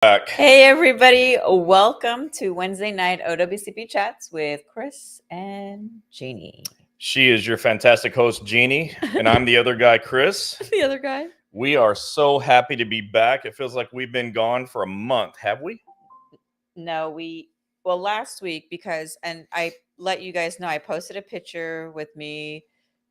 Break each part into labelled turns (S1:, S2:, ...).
S1: Back.
S2: Hey everybody, welcome to Wednesday night OWCP chats with Chris and Gini.
S1: She is your fantastic host, Gini, and I'm the other guy, Chris.
S2: The other guy.
S1: We are so happy to be back. It feels like we've been gone for a month, have we?
S2: No, last week and I let you guys know I posted a picture with me,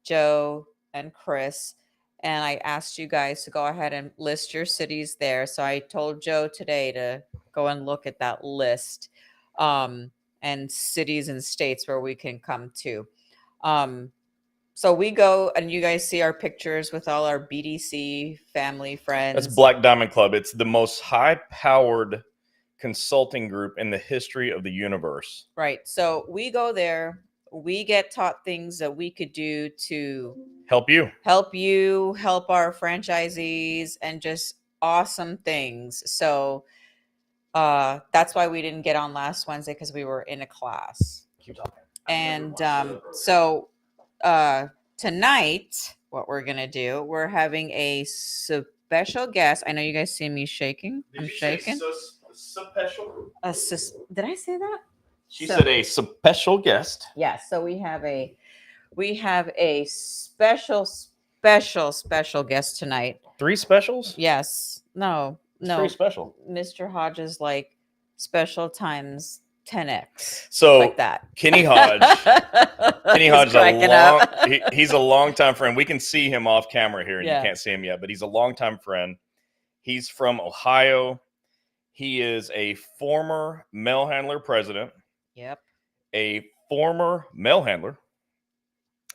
S2: Joe, and Chris, and I asked you guys to go ahead and list your cities there. So I told Joe today to go and look at that list, and cities and states where we can come to. So we go and you guys see our pictures with all our BDC family friends.
S1: That's Black Diamond Club. It's the most high-powered consulting group in the history of the universe.
S2: Right. So we go there. We get taught things that we could do to
S1: help you,
S2: help our franchisees, and just awesome things. So that's why we didn't get on last Wednesday, because we were in a class.
S1: Keep talking.
S2: And tonight, what we're gonna do, we're having a special guest. I know you guys see me shaking. I'm shaking.
S1: Special?
S2: Did I say that?
S1: She said a special guest.
S2: Yes. So we have a special guest tonight.
S1: 3 specials?
S2: Yes. No.
S1: It's pretty special.
S2: Mr. Hodges, like special times 10x.
S1: So
S2: like that.
S1: Kenny Hodge. Kenny Hodge he's a longtime friend. We can see him off camera here, and you can't see him yet, but he's a longtime friend. He's from Ohio. He is a former mail handler president.
S2: Yep.
S1: A former mail handler.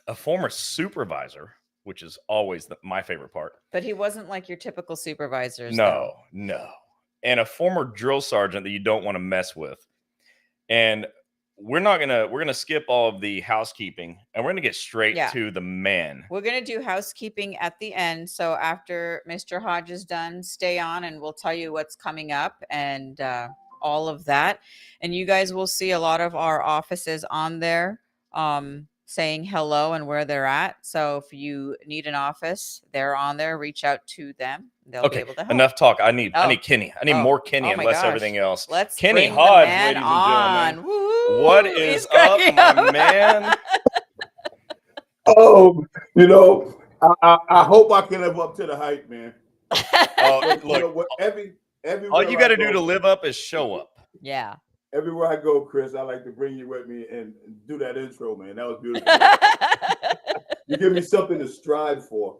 S1: A former supervisor, which is always my favorite part.
S2: But he wasn't like your typical supervisors.
S1: No. And a former drill sergeant that you don't want to mess with. And we're gonna skip all of the housekeeping, and we're gonna get straight to the man.
S2: We're gonna do housekeeping at the end. So after Mr. Hodge is done, stay on and we'll tell you what's coming up and all of that. And you guys will see a lot of our offices on there, saying hello and where they're at. So if you need an office, they're on there. Reach out to them. They'll be able to help.
S1: Enough talk. I need Kenny. I need more Kenny and less everything else.
S2: Let's
S1: Kenny
S2: bring
S1: Hodge,
S2: the man
S1: ladies
S2: on.
S1: and gentlemen. What is up, my man?
S3: Oh, I hope I can live up to the hype, man.
S1: Look, all you got to do to live up is show up.
S2: Yeah.
S3: Everywhere I go, Chris, I like to bring you with me and do that intro, man. That was beautiful. You give me something to strive for.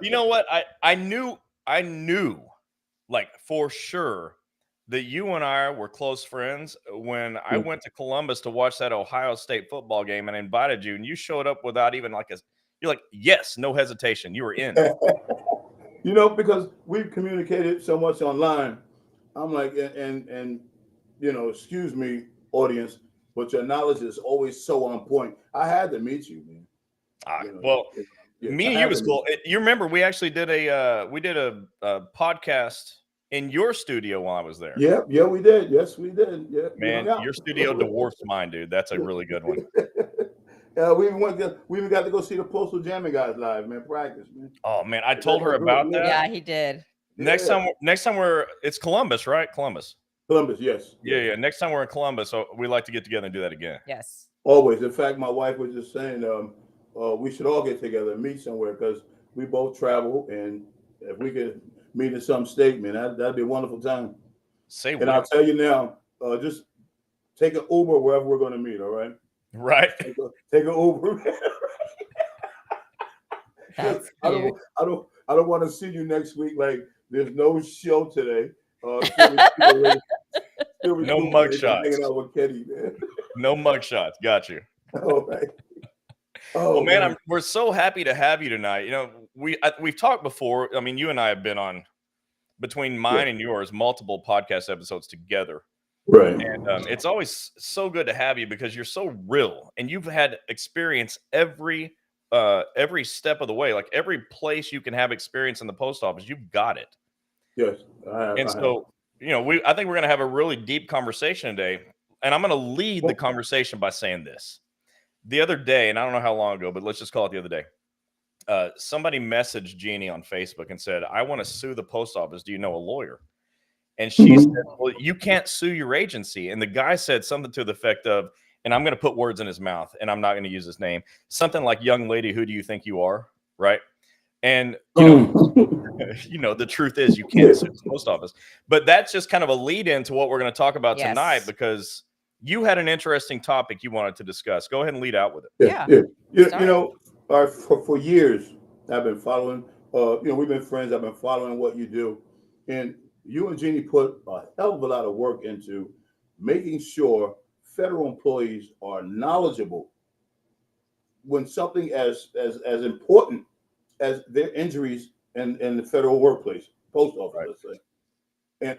S1: You know what? I knew like for sure that you and I were close friends when I went to Columbus to watch that Ohio State football game, and I invited you, and you showed up without even you're like, yes, no hesitation. You were in.
S3: Because we've communicated so much online. I'm like, and excuse me, audience, but your knowledge is always so on point. I had to meet you, man.
S1: Me and you was cool. You remember we actually did a podcast in your studio while I was there.
S3: Yeah, we did. Yes, we did. Yeah,
S1: man, your studio dwarfs mine, dude. That's a really good one.
S3: Yeah, we even got to go see the Postal Jamming guys live, man. Practice, man.
S1: Oh man, I told her about that.
S2: Yeah, he did.
S1: Next time it's Columbus, right? Columbus,
S3: yes.
S1: Yeah. Next time we're in Columbus, so we like to get together and do that again.
S2: Yes.
S3: Always. In fact, my wife was just saying, we should all get together and meet somewhere because we both travel, and if we could meet in some state, man, that'd be a wonderful time. I'll tell you now, just take an Uber wherever we're going to meet. All right.
S1: Right.
S3: Take an Uber. I don't want to see you next week. Like there's no show today.
S1: No mugshots.
S3: Hanging out with Kenny, man.
S1: No mugshots. Got you.
S3: All right.
S1: Well, man, we're so happy to have you tonight. We've talked before. I mean, you and I have been on, between mine and yours, multiple podcast episodes together.
S3: Right.
S1: And it's always so good to have you because you're so real, and you've had experience every step of the way. Like every place you can have experience in the post office, you've got it.
S3: Yes.
S1: I think we're going to have a really deep conversation today, and I'm going to lead the conversation by saying this. The other day, and I don't know how long ago, but let's just call it the other day. Somebody messaged Gini on Facebook and said, I want to sue the post office. Do you know a lawyer? And she said, well, you can't sue your agency. And the guy said something to the effect of, and I'm going to put words in his mouth and I'm not going to use his name, something like, young lady, who do you think you are? Right. And, the truth is you can't sue the post office. But that's just kind of a lead into what we're going to talk about tonight, because you had an interesting topic you wanted to discuss. Go ahead and lead out with it.
S3: For years, I've been following, we've been friends. I've been following what you do. And you and Gini put a hell of a lot of work into making sure federal employees are knowledgeable when something as important as their injuries in the federal workplace, post office, let's say.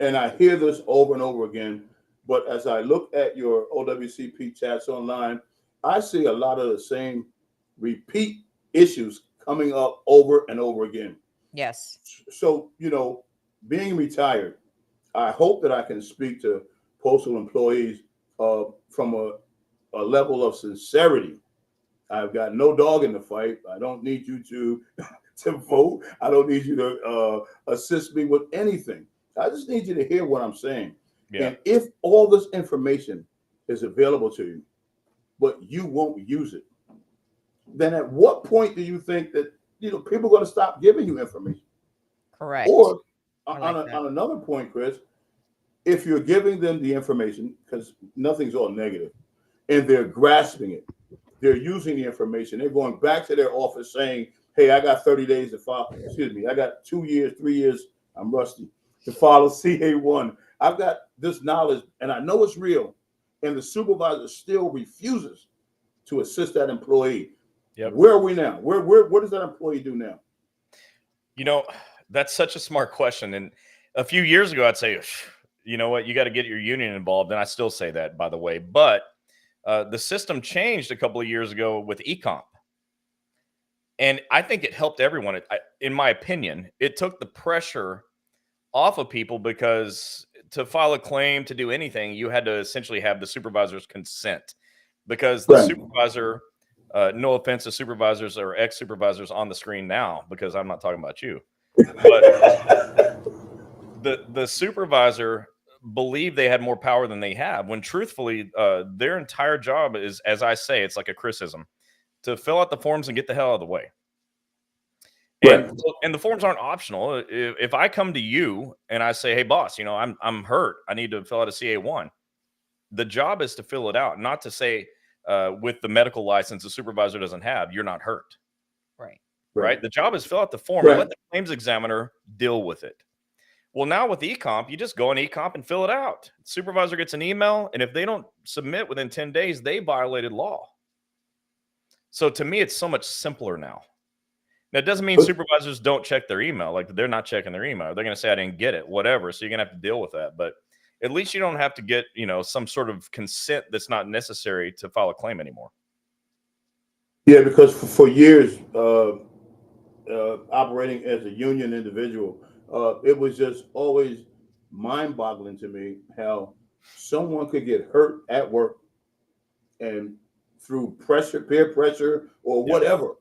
S3: And I hear this over and over again. But as I look at your OWCP chats online, I see a lot of the same repeat issues coming up over and over again.
S2: Yes.
S3: So, being retired, I hope that I can speak to postal employees from a level of sincerity. I've got no dog in the fight. I don't need you to vote. I don't need you to assist me with anything. I just need you to hear what I'm saying. Yeah. And if all this information is available to you, but you won't use it, then at what point do you think that people are going to stop giving you information?
S2: Correct.
S3: Or on another point, Chris, if you're giving them the information, because nothing's all negative, and they're grasping it, they're using the information, they're going back to their office saying, hey, I got 30 days to file. Excuse me, I got 2 years, 3 years, I'm rusty, to file a CA1. I've got this knowledge and I know it's real. And the supervisor still refuses to assist that employee. Yep. Where are we now? What does that employee do now?
S1: That's such a smart question. And a few years ago, I'd say, you know what, you got to get your union involved. And I still say that, by the way. But the system changed a couple of years ago with e-comp. And I think it helped everyone. In my opinion, it took the pressure off of people, because to file a claim, to do anything, you had to essentially have the supervisor's consent, because the supervisor, no offense to supervisors or ex-supervisors on the screen now, because I'm not talking about you, but the supervisor believed they had more power than they have, when truthfully, their entire job is, as I say, it's like a Chrisism, to fill out the forms and get the hell out of the way. And the forms aren't optional. If I come to you and I say, hey, boss, I'm hurt, I need to fill out a CA1, the job is to fill it out, not to say with the medical license the supervisor doesn't have, you're not hurt. Right. The job is fill out the form and let the claims examiner deal with it. Well, now with e-comp, you just go on e-comp and fill it out. The supervisor gets an email, and if they don't submit within 10 days, they violated law. So to me, it's so much simpler now. That doesn't mean supervisors don't check their email. Like, they're not checking their email. They're going to say, I didn't get it, whatever. So you're going to have to deal with that. But at least you don't have to get, some sort of consent that's not necessary to file a claim anymore.
S3: Yeah, because for years, operating as a union individual, it was just always mind-boggling to me how someone could get hurt at work and through pressure, peer pressure, or whatever,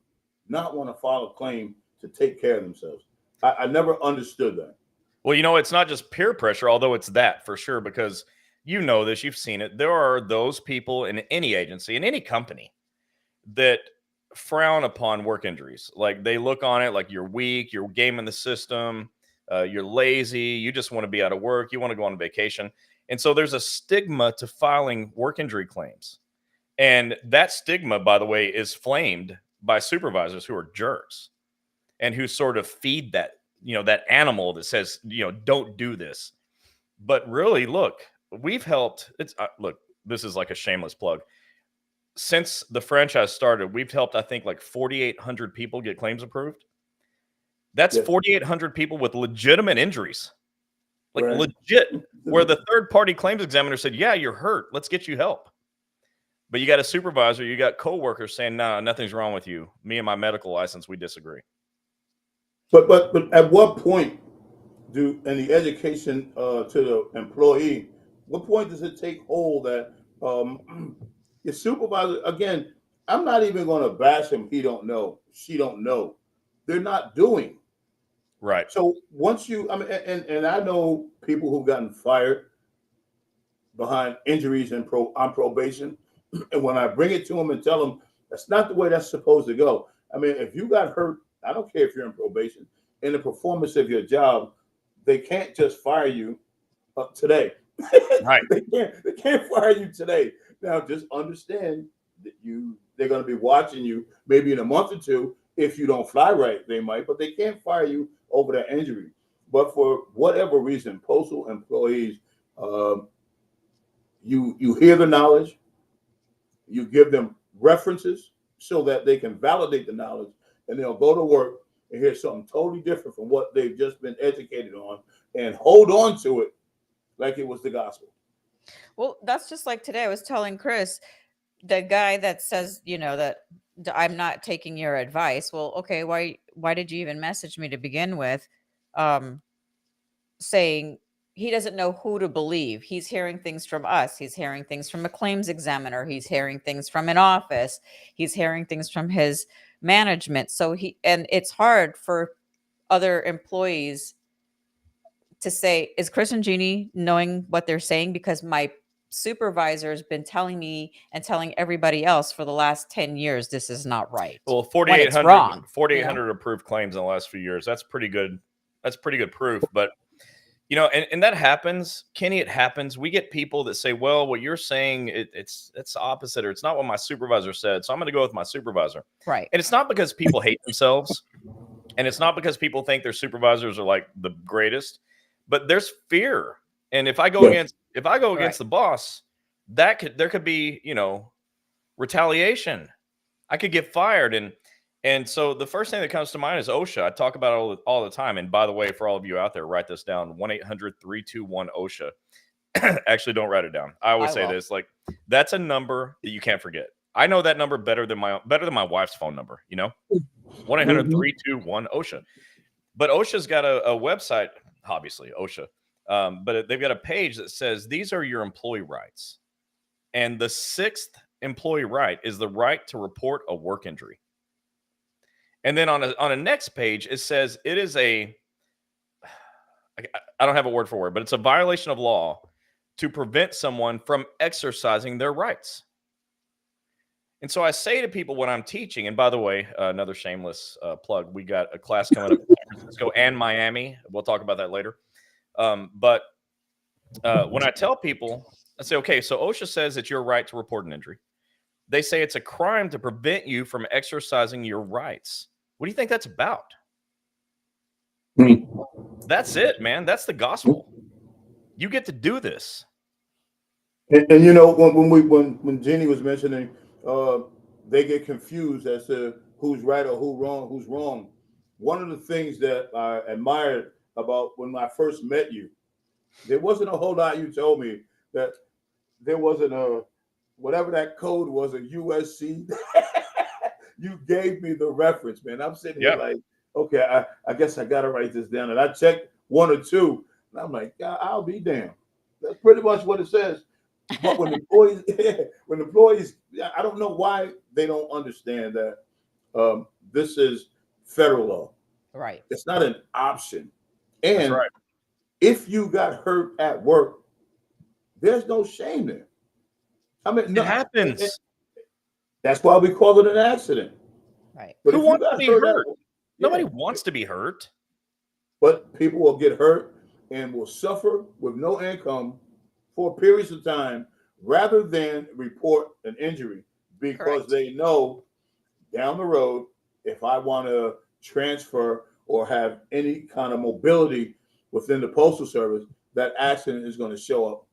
S3: not want to file a claim to take care of themselves. I never understood that.
S1: Well, it's not just peer pressure, although it's that for sure, because this, you've seen it. There are those people in any agency, in any company, that frown upon work injuries. Like, they look on it like you're weak, you're gaming the system, you're lazy, you just want to be out of work, you want to go on vacation. And so there's a stigma to filing work injury claims. And that stigma, by the way, is flamed by supervisors who are jerks and who sort of feed that, that animal that says, don't do this. But really, look, we've helped. Look, this is like a shameless plug. Since the franchise started, we've helped, I think, like 4,800 people get claims approved. That's 4,800 people with legitimate injuries, like legit, where the third-party claims examiner said, yeah, you're hurt, let's get you help. But you got a supervisor, you got coworkers saying, no, nothing's wrong with you. Me and my medical license, we disagree.
S3: But at what point in the education to the employee, what point does it take hold that your supervisor, again, I'm not even going to bash him, he don't know, she don't know. They're not doing.
S1: Right.
S3: So once you, I mean, and I know people who've gotten fired behind injuries and on probation, and when I bring it to them and tell them that's not the way that's supposed to go. I mean, if you got hurt, I don't care if you're in probation, in the performance of your job, they can't just fire you today.
S1: Right.
S3: They can't fire you today. Now just understand that they're going to be watching you maybe in a month or two. If you don't fly right, they might, but they can't fire you over that injury. But for whatever reason, postal employees, you hear the knowledge, you give them references so that they can validate the knowledge, and they'll go to work and hear something totally different from what they've just been educated on and hold on to it like it was the gospel.
S2: Well, that's just like today. I was telling Chris, the guy that says, that I'm not taking your advice. Well, okay, why did you even message me to begin with? Saying he doesn't know who to believe. He's hearing things from us. He's hearing things from a claims examiner. He's hearing things from an office. He's hearing things from his management. So and it's hard for other employees to say, is Chris and Gini knowing what they're saying? Because my supervisor has been telling me and telling everybody else for the last 10 years, this is not right.
S1: Well,
S2: when it's
S1: 4,800
S2: wrong.
S1: 4,800 approved claims in the last few years. That's pretty good. That's pretty good proof. But and that happens, Kenny. It happens. We get people that say, "Well, what you're saying, it's the opposite, or it's not what my supervisor said." So I'm going to go with my supervisor.
S2: Right.
S1: And it's not because people hate themselves, and it's not because people think their supervisors are like the greatest, but there's fear. And if I go against the boss, there could be retaliation. I could get fired, and so the first thing that comes to mind is OSHA. I talk about it all the time. And by the way, for all of you out there, write this down: 1-800-321-OSHA. Actually, don't write it down. I always say this: like, that's a number that you can't forget. I know that number better than my wife's phone number. 1-800-321-OSHA. But OSHA's got a website, obviously OSHA, but they've got a page that says these are your employee rights, and the 6th employee right is the right to report a work injury. And then on a next page, it says it is I don't have a word for word, but it's a violation of law to prevent someone from exercising their rights. And so I say to people when I'm teaching, and by the way, another shameless plug, we got a class coming up in San Francisco and Miami. We'll talk about that later. But when I tell people, I say, okay, so OSHA says it's your right to report an injury. They say it's a crime to prevent you from exercising your rights. What do you think that's about? I mean, that's it, man. That's the gospel. You get to do this.
S3: And when Gini was mentioning, they get confused as to who's right or who's wrong. One of the things that I admired about when I first met you, there wasn't a whole lot you told me that there wasn't whatever that code was, a USC. You gave me the reference, man. I'm sitting here like, okay, I guess I got to write this down. And I checked 1 or 2, and I'm like, God, I'll be damned. That's pretty much what it says. But when employees, I don't know why they don't understand that this is federal law.
S2: Right.
S3: It's not an option. And
S1: that's right.
S3: If you got hurt at work, there's no shame there. I mean,
S1: it happens.
S3: That's why we call it an accident.
S2: Right.
S1: But who wants to be hurt? Nobody wants to be hurt.
S3: But people will get hurt and will suffer with no income for periods of time rather than report an injury because they know down the road, if I want to transfer or have any kind of mobility within the Postal Service, that accident is going to show up.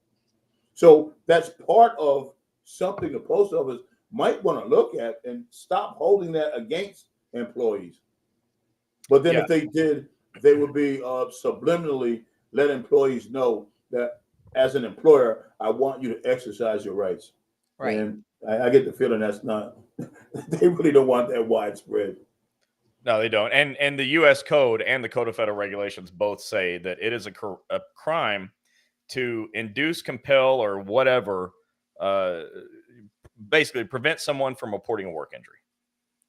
S3: So that's part of something the Post Office might want to look at and stop holding that against employees. But then if they did, they would be subliminally let employees know that as an employer, I want you to exercise your rights. Right. And I get the feeling that's not, they really don't want that widespread.
S1: No, they don't. And the U.S. Code and the Code of Federal Regulations both say that it is a crime to induce, compel, or whatever, basically prevent someone from reporting a work injury.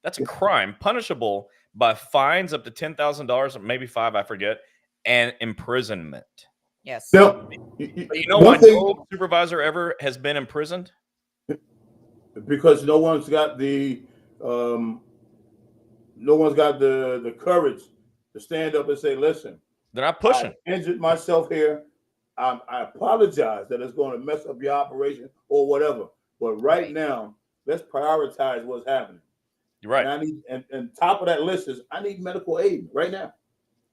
S1: That's a crime punishable by fines up to $10,000, maybe 5, I forget, and imprisonment.
S2: Yes.
S3: Now,
S1: you know why no supervisor ever has been imprisoned?
S3: Because no one's got the courage to stand up and say, "Listen,
S1: they're not pushing.
S3: I injured myself here. I apologize that it's going to mess up your operation or whatever. But right now, let's prioritize what's happening."
S1: You're right.
S3: And I need, and top of that list is I need medical aid right now.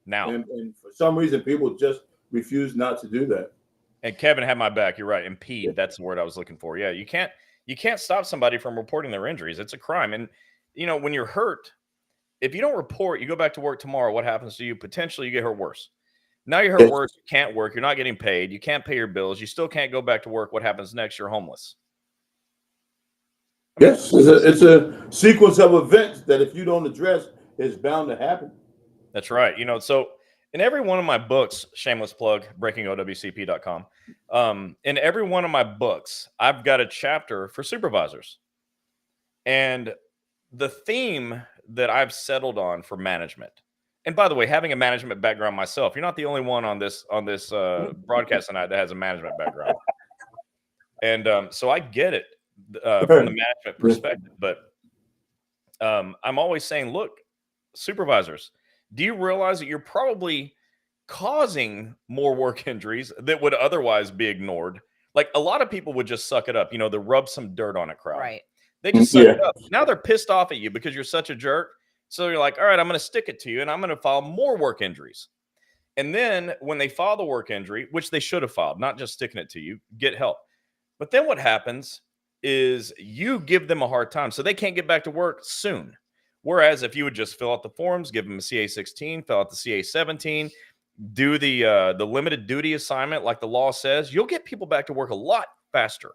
S3: And for some reason, people just refuse not to do that.
S1: And Kevin had my back. You're right. Impede. Yeah. That's the word I was looking for. Yeah, you can't stop somebody from reporting their injuries. It's a crime. And when you're hurt, if you don't report, you go back to work tomorrow. What happens to you? Potentially, you get hurt worse. Now you're hurt worse. You can't work. You're not getting paid. You can't pay your bills. You still can't go back to work. What happens next? You're homeless.
S3: Yes, it's a sequence of events that if you don't address, is bound to happen.
S1: That's right. So in every one of my books, shameless plug, breakingowcp.com, in every one of my books, I've got a chapter for supervisors. And the theme that I've settled on for management, and by the way, having a management background myself, you're not the only one on this broadcast tonight that has a management background. And so I get it from the management perspective. But I'm always saying, look, supervisors, do you realize that you're probably causing more work injuries that would otherwise be ignored? Like a lot of people would just suck it up, the rub some dirt on it crowd.
S2: Right.
S1: They just suck it up. Now they're pissed off at you because you're such a jerk. So you're like, all right, I'm going to stick it to you and I'm going to file more work injuries. And then when they file the work injury, which they should have filed, not just sticking it to you, get help. But then what happens is you give them a hard time. So they can't get back to work soon. Whereas if you would just fill out the forms, give them a CA-16, fill out the CA-17, do the limited duty assignment like the law says, you'll get people back to work a lot faster.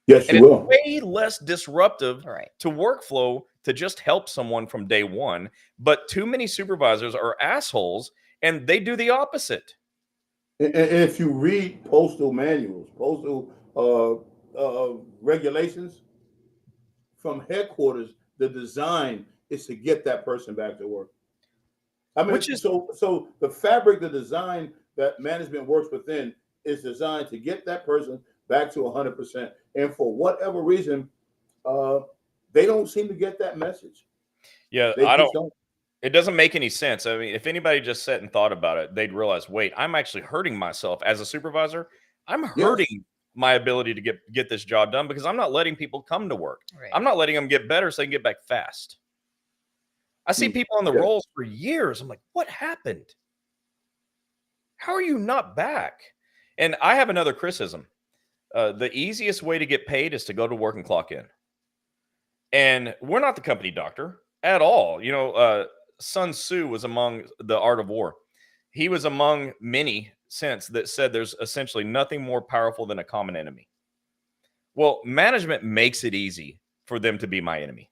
S3: Yes,
S1: and
S3: you will.
S1: It's way less disruptive to workflow to just help someone from day one. But too many supervisors are assholes, and they do the opposite.
S3: And if you read postal manuals, postal regulations from headquarters, the design is to get that person back to work. I mean, so the fabric, the design that management works within is designed to get that person back to 100%. And for whatever reason, they don't seem to get that message.
S1: Yeah, don't. It doesn't make any sense. I mean, if anybody just sat and thought about it, they'd realize, wait, I'm actually hurting myself as a supervisor. I'm hurting my ability to get this job done because I'm not letting people come to work. Right. I'm not letting them get better so they can get back fast. I see people on the rolls for years. I'm like, what happened? How are you not back? And I have another criticism. The easiest way to get paid is to go to work and clock in. And we're not the company doctor at all. Sun Tzu was among the Art of War. He was among many since that said there's essentially nothing more powerful than a common enemy. Well, management makes it easy for them to be my enemy.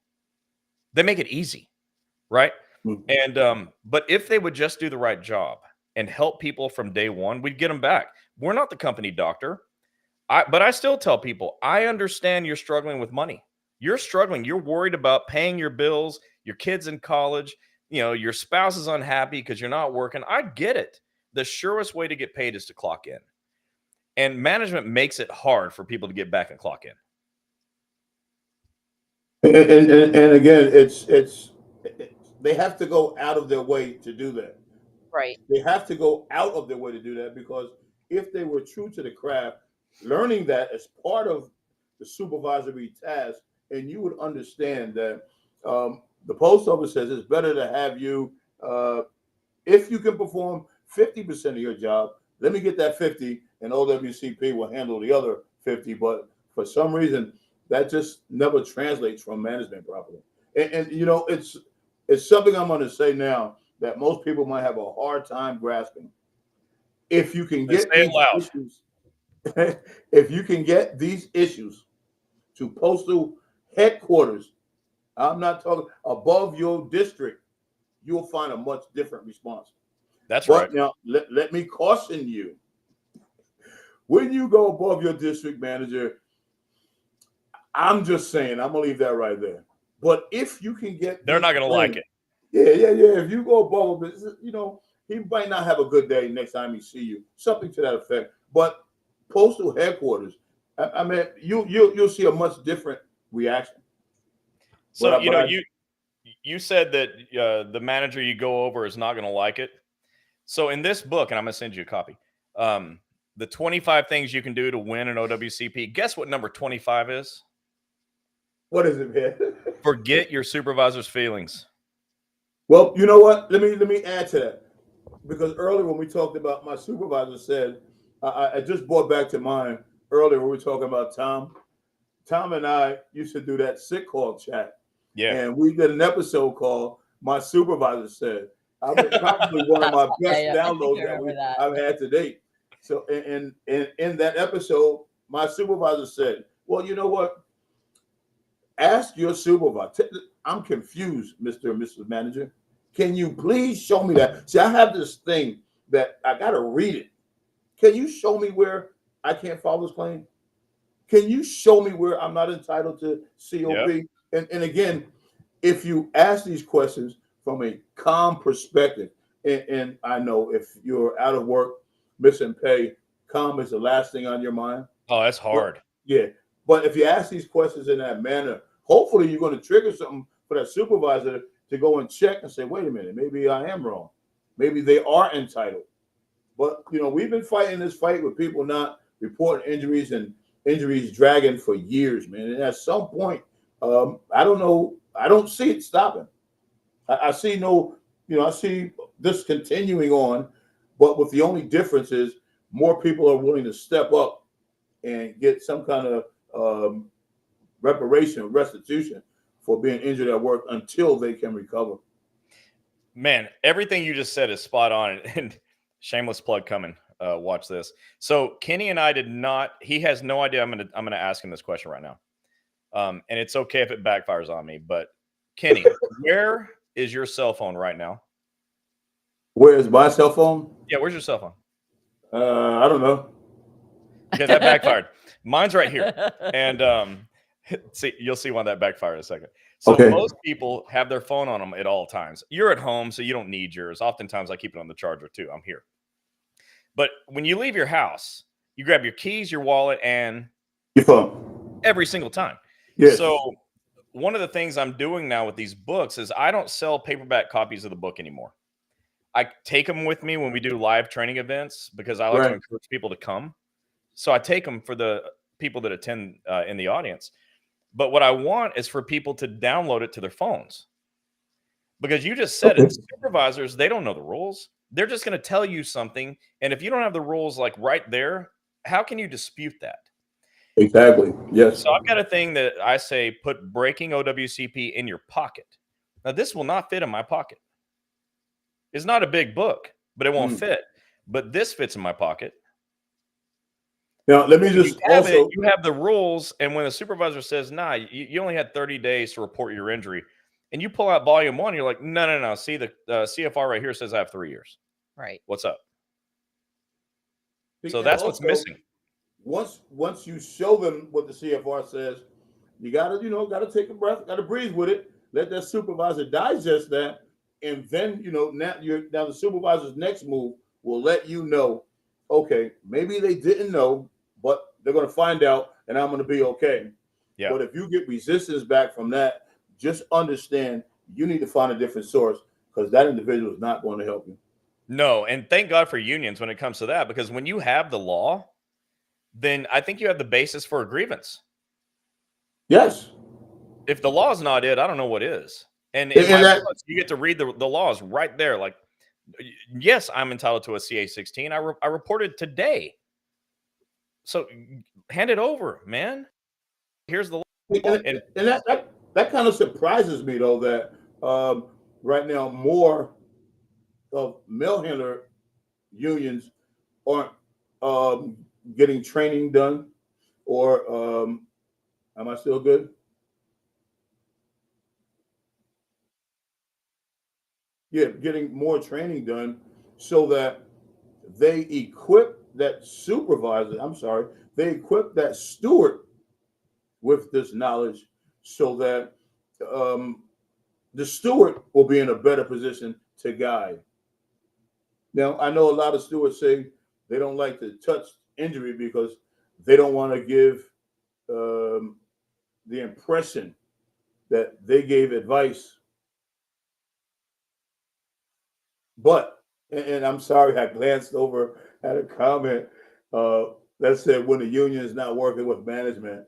S1: They make it easy, right? Mm-hmm. And but if they would just do the right job and help people from day one, we'd get them back. We're not the company doctor. But I still tell people, I understand you're struggling with money. You're struggling. You're worried about paying your bills, your kids in college. Your spouse is unhappy because you're not working. I get it. The surest way to get paid is to clock in. And management makes it hard for people to get back and clock in.
S3: And again, it's they have to go out of their way to do that.
S2: Right.
S3: They have to go out of their way to do that because if they were true to the craft, learning that as part of the supervisory task, and you would understand that the post office says it's better to have you, if you can perform 50% of your job, let me get that 50 and OWCP will handle the other 50. But for some reason, that just never translates from management properly. And it's something I'm going to say now that most people might have a hard time grasping. If you can get these issues, if you can get these issues to postal headquarters, I'm not talking above your district, you'll find a much different response.
S1: That's right.
S3: Now, let me caution you. When you go above your district manager, I'm just saying, I'm going to leave that right there. But if you can get...
S1: They're not going to like it.
S3: Yeah. If you go above him, he might not have a good day next time he see you. Something to that effect. But postal headquarters, I mean, you'll see a much different reaction.
S1: So you said that the manager you go over is not going to like it. So in this book, and I'm going to send you a copy, the 25 things you can do to win an OWCP. Guess what number 25 is?
S3: What is it, man?
S1: Forget your supervisor's feelings.
S3: Well, you know what? Let me add to that, because earlier when we talked about, my supervisor said, I just brought back to mind earlier when we were talking about Tom. Tom and I used to do that sick call chat.
S1: Yeah.
S3: And we did an episode called "My Supervisor Said." I mean, probably one of my best downloads I've had to date. So in that episode, my supervisor said, "Well, you know what? Ask your supervisor. I'm confused, Mr. and Mrs. Manager. Can you please show me that? See, I have this thing that I got to read it. Can you show me where I can't file this claim? Can you show me where I'm not entitled to COP?" Yep. And again, if you ask these questions from a calm perspective, and I know if you're out of work, missing pay, calm is the last thing on your mind.
S1: Oh, that's hard.
S3: But if you ask these questions in that manner, hopefully you're going to trigger something for that supervisor to go and check and say, wait a minute, maybe I am wrong. Maybe they are entitled. But, we've been fighting this fight with people not reporting injuries and injuries dragging for years, man. And at some point, I don't know. I don't see it stopping. I see I see this continuing on, but with the only difference is more people are willing to step up and get some kind of restitution for being injured at work until they can recover.
S1: Man, everything you just said is spot on. And shameless plug coming. Watch this. So Kenny and I did not. He has no idea. I'm gonna ask him this question right now. And it's okay if it backfires on me. But Kenny, where is your cell phone right now?
S3: Where is my cell phone?
S1: Yeah, where's your cell phone?
S3: I don't know.
S1: Okay, that backfired. Mine's right here. And you'll see why that backfired in a second. So most people have their phone on them at all times. You're at home, so you don't need yours. Oftentimes I keep it on the charger too. I'm here. But when you leave your house, you grab your keys, your wallet, and
S3: your phone
S1: every single time.
S3: Yes.
S1: So one of the things I'm doing now with these books is I don't sell paperback copies of the book anymore. I take them with me when we do live training events because I like to encourage people to come. So I take them for the people that attend in the audience. But what I want is for people to download it to their phones. Because you just said it, supervisors, they don't know the rules. They're just going to tell you something. And if you don't have the rules like right there, how can you dispute that?
S3: Exactly. Yes.
S1: So I've got a thing that I say, put Breaking OWCP in your pocket. Now, this will not fit in my pocket. It's not a big book, but it won't fit. But this fits in my pocket.
S3: Now, let me just
S1: you have the rules. And when the supervisor says, nah, you only had 30 days to report your injury. And you pull out volume 1, you're like, no. See, the CFR right here says I have 3 years.
S2: Right.
S1: What's up? So that's what's missing.
S3: Once you show them what the CFR says, you gotta take a breath, gotta breathe with it. Let that supervisor digest that, and then now the supervisor's next move will let you know, okay, maybe they didn't know, but they're gonna find out, and I'm gonna be okay. Yeah. But if you get resistance back from that, just understand you need to find a different source because that individual is not going to help you.
S1: No, and thank God for unions when it comes to that, because when you have the law, then I think you have the basis for a grievance.
S3: Yes.
S1: If the law is not it, I don't know what is. And in my books, you get to read the laws right there. Like, yes, I'm entitled to a CA-16. I reported today. So hand it over, man. Here's the law.
S3: And that kind of surprises me, though, that right now more of mail handler unions aren't getting training done, or am I still good? Yeah, getting more training done so that they equip that supervisor. They equip that steward with this knowledge so that the steward will be in a better position to guide. Now, I know a lot of stewards say they don't like to touch injury because they don't want to give the impression that they gave advice. But, and I'm sorry, I glanced over at a comment that said when the union is not working with management.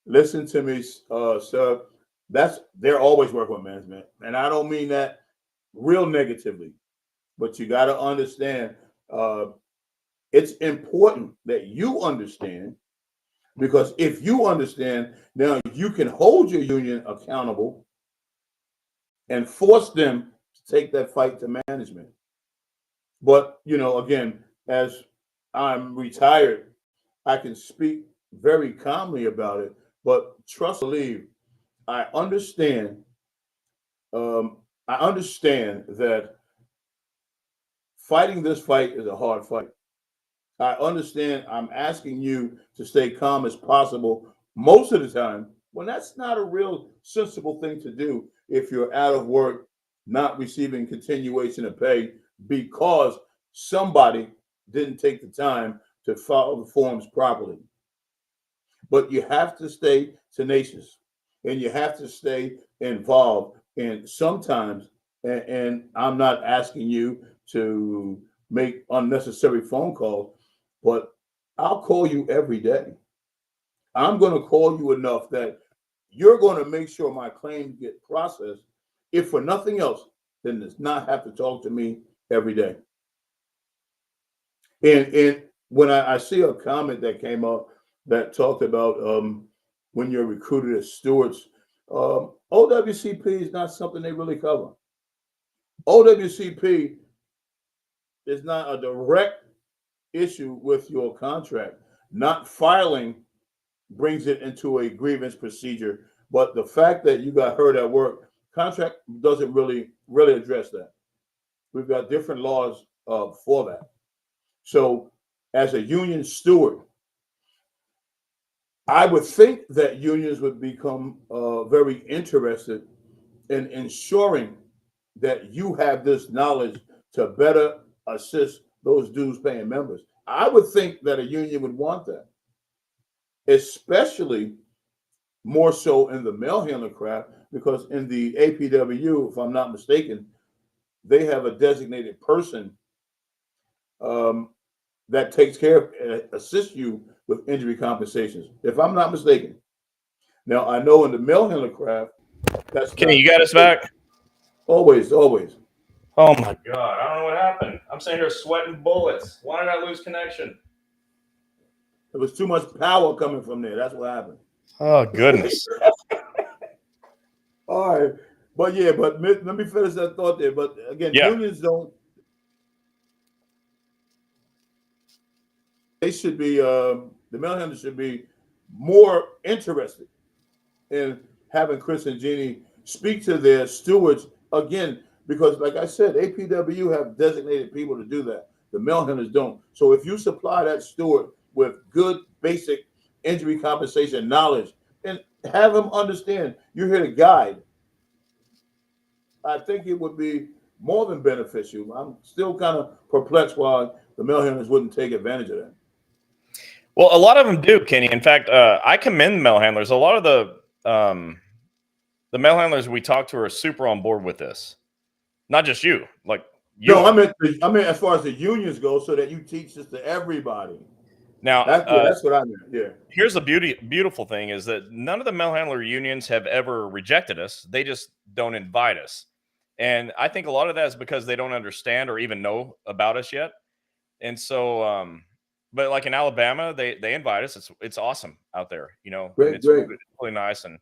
S3: Listen to me, sir. They're always working with management, and I don't mean that real negatively. But you got to understand, it's important that you understand, because if you understand, now you can hold your union accountable and force them to take that fight to management. But, again, as I'm retired, I can speak very calmly about it. But trust and believe, I understand. I understand that fighting this fight is a hard fight. I understand I'm asking you to stay calm as possible most of the time, when that's not a real sensible thing to do if you're out of work, not receiving continuation of pay because somebody didn't take the time to follow the forms properly. But you have to stay tenacious and you have to stay involved. And sometimes, and I'm not asking you to make unnecessary phone calls, but I'll call you every day. I'm going to call you enough that you're going to make sure my claims get processed. If for nothing else, then does not have to talk to me every day. And when I see a comment that came up that talked about when you're recruited as stewards, OWCP is not something they really cover. OWCP is not a direct issue with your contract. Not filing brings it into a grievance procedure, but the fact that you got hurt at work, contract doesn't really address that. We've got different laws for that. So, as a union steward, I would think that unions would become very interested in ensuring that you have this knowledge to better assist those dues paying members. I would think that a union would want that, especially more so in the mail handler craft, because in the APWU, if I'm not mistaken, they have a designated person that takes care of, assists you with injury compensations, if I'm not mistaken. Now, I know in the mail handler craft, that's
S1: Kenny,
S3: not
S1: you got us back?
S3: always.
S1: Oh my God, I don't know what happened. I'm sitting here sweating bullets. Why did I lose connection?
S3: There was too much power coming from there. That's what happened.
S1: Oh, goodness.
S3: All right. But let me finish that thought there. But again, unions don't, they should be, the mail handlers should be more interested in having Chris and Gini speak to their stewards again, because like I said, APWU have designated people to do that. The mail handlers don't. So if you supply that steward with good basic injury compensation knowledge and have him understand you're here to guide, I think it would be more than beneficial. I'm still kind of perplexed why the mail handlers wouldn't take advantage of that.
S1: Well, a lot of them do, Kenny. In fact, I commend mail handlers. A lot of the mail handlers we talk to are super on board with this. Not just you, like you.
S3: No, I meant as far as the unions go, so that you teach this to everybody.
S1: Now,
S3: that's what I meant. Yeah.
S1: Here's the beautiful thing is that none of the mail handler unions have ever rejected us. They just don't invite us. And I think a lot of that is because they don't understand or even know about us yet. And so, but like in Alabama, they invite us. It's awesome out there,
S3: Great,
S1: it's really nice. And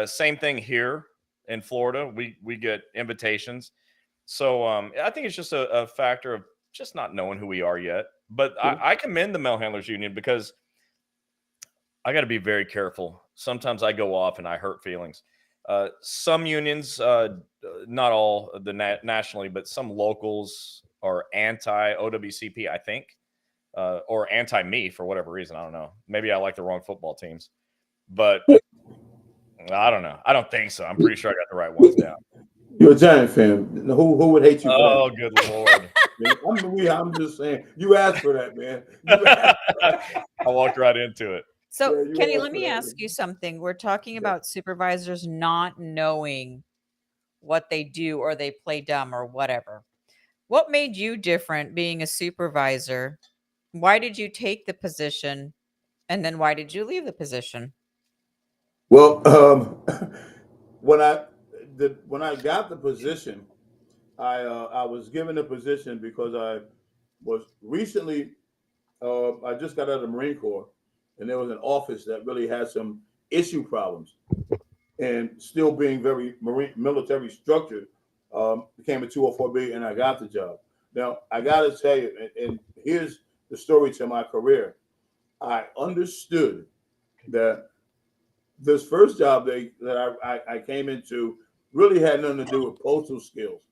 S1: same thing here in Florida. We get invitations. So I think it's just a factor of just not knowing who we are yet. But I commend the mail handlers union, because I got to be very careful. Sometimes I go off and I hurt feelings. Some unions, not all nationally, but some locals are anti OWCP, I think, or anti me for whatever reason. I don't know. Maybe I like the wrong football teams, but I don't know. I don't think so. I'm pretty sure I got the right ones down.
S3: You're a Giant fan. Who would hate you for that?
S1: Oh, good Lord.
S3: I'm just saying. You asked for that, man.
S1: I walked right into it.
S2: So,
S3: Yeah, you
S2: Kenny,
S3: asked
S2: let
S3: for
S2: me
S3: that,
S2: ask
S3: man.
S2: you something. We're talking
S3: Yeah.
S2: about supervisors not knowing what they do or they play dumb or whatever. What made you different being a supervisor? Why did you take the position? And then why did you leave the position?
S3: Well, when I got the position, I was given the position because I was recently I just got out of the Marine Corps, and there was an office that really had some issue problems, and still being very military structured, became a 204B, and I got the job. Now I got to tell you, and here's the story to my career. I understood that this first job that I came into really had nothing to do with postal skills,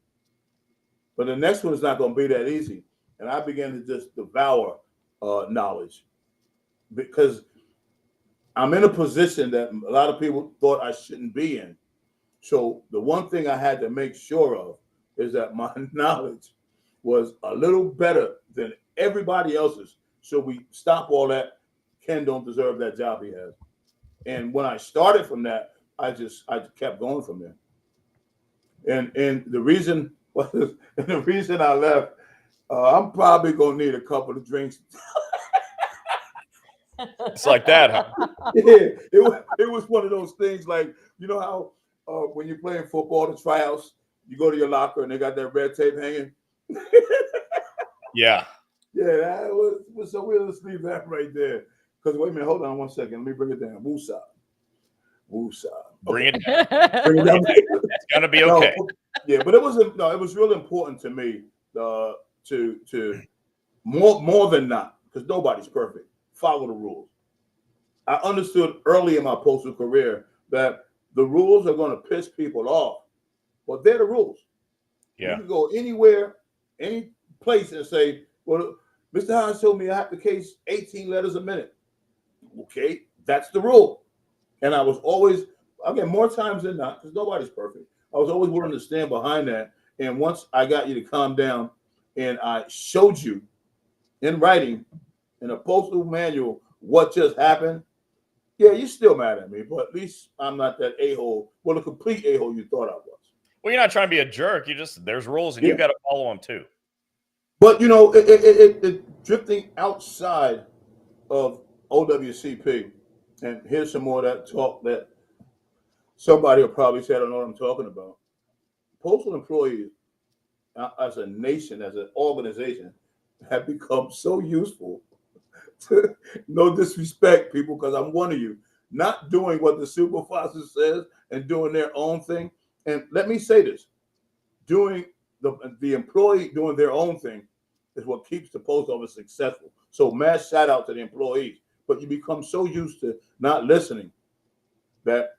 S3: but the next one is not going to be that easy, and I began to just devour knowledge because I'm in a position that a lot of people thought I shouldn't be in. So the one thing I had to make sure of is that my knowledge was a little better than everybody else's. So we stop all that. Ken don't deserve that job he has. And when I started from that, I kept going from there. And the reason was the reason I left. I'm probably gonna need a couple of drinks.
S1: It's like that, huh?
S3: Yeah, it was one of those things like you know how when you're playing football, the tryouts, you go to your locker and they got that red tape hanging.
S1: Yeah.
S3: Yeah, that was so we'll just leave that right there. Because wait a minute, hold on 1 second. Let me bring it down. Woosah. Woosah.
S1: Bring
S3: Okay.
S1: it down.
S3: Bring it down.
S1: It's gonna be okay.
S3: No, yeah, but it was real important to me to more than not, because nobody's perfect. Follow the rules. I understood early in my postal career that the rules are going to piss people off, but they're the rules. You
S1: Yeah.
S3: can go anywhere, any place, and say, "Well, Mr. Hines told me I have to case 18 letters a minute." Okay, that's the rule. And I was always, again, more times than not, because nobody's perfect. I was always willing to stand behind that. And once I got you to calm down, and I showed you in writing in a postal manual what just happened, yeah, you're still mad at me, but at least I'm not that a-hole, well, the complete a-hole you thought I was.
S1: Well, you're not trying to be a jerk. There's rules and you
S3: Yeah.
S1: got to follow them too.
S3: But, drifting outside of OWCP, and here's some more of that talk that somebody will probably say, I don't know what I'm talking about. Postal employees, as a nation, as an organization, have become so useful to, no disrespect, people, because I'm one of you, not doing what the supervisor says and doing their own thing. And let me say this, doing the employee doing their own thing is what keeps the post office successful. So mass shout out to the employees. But you become so used to not listening that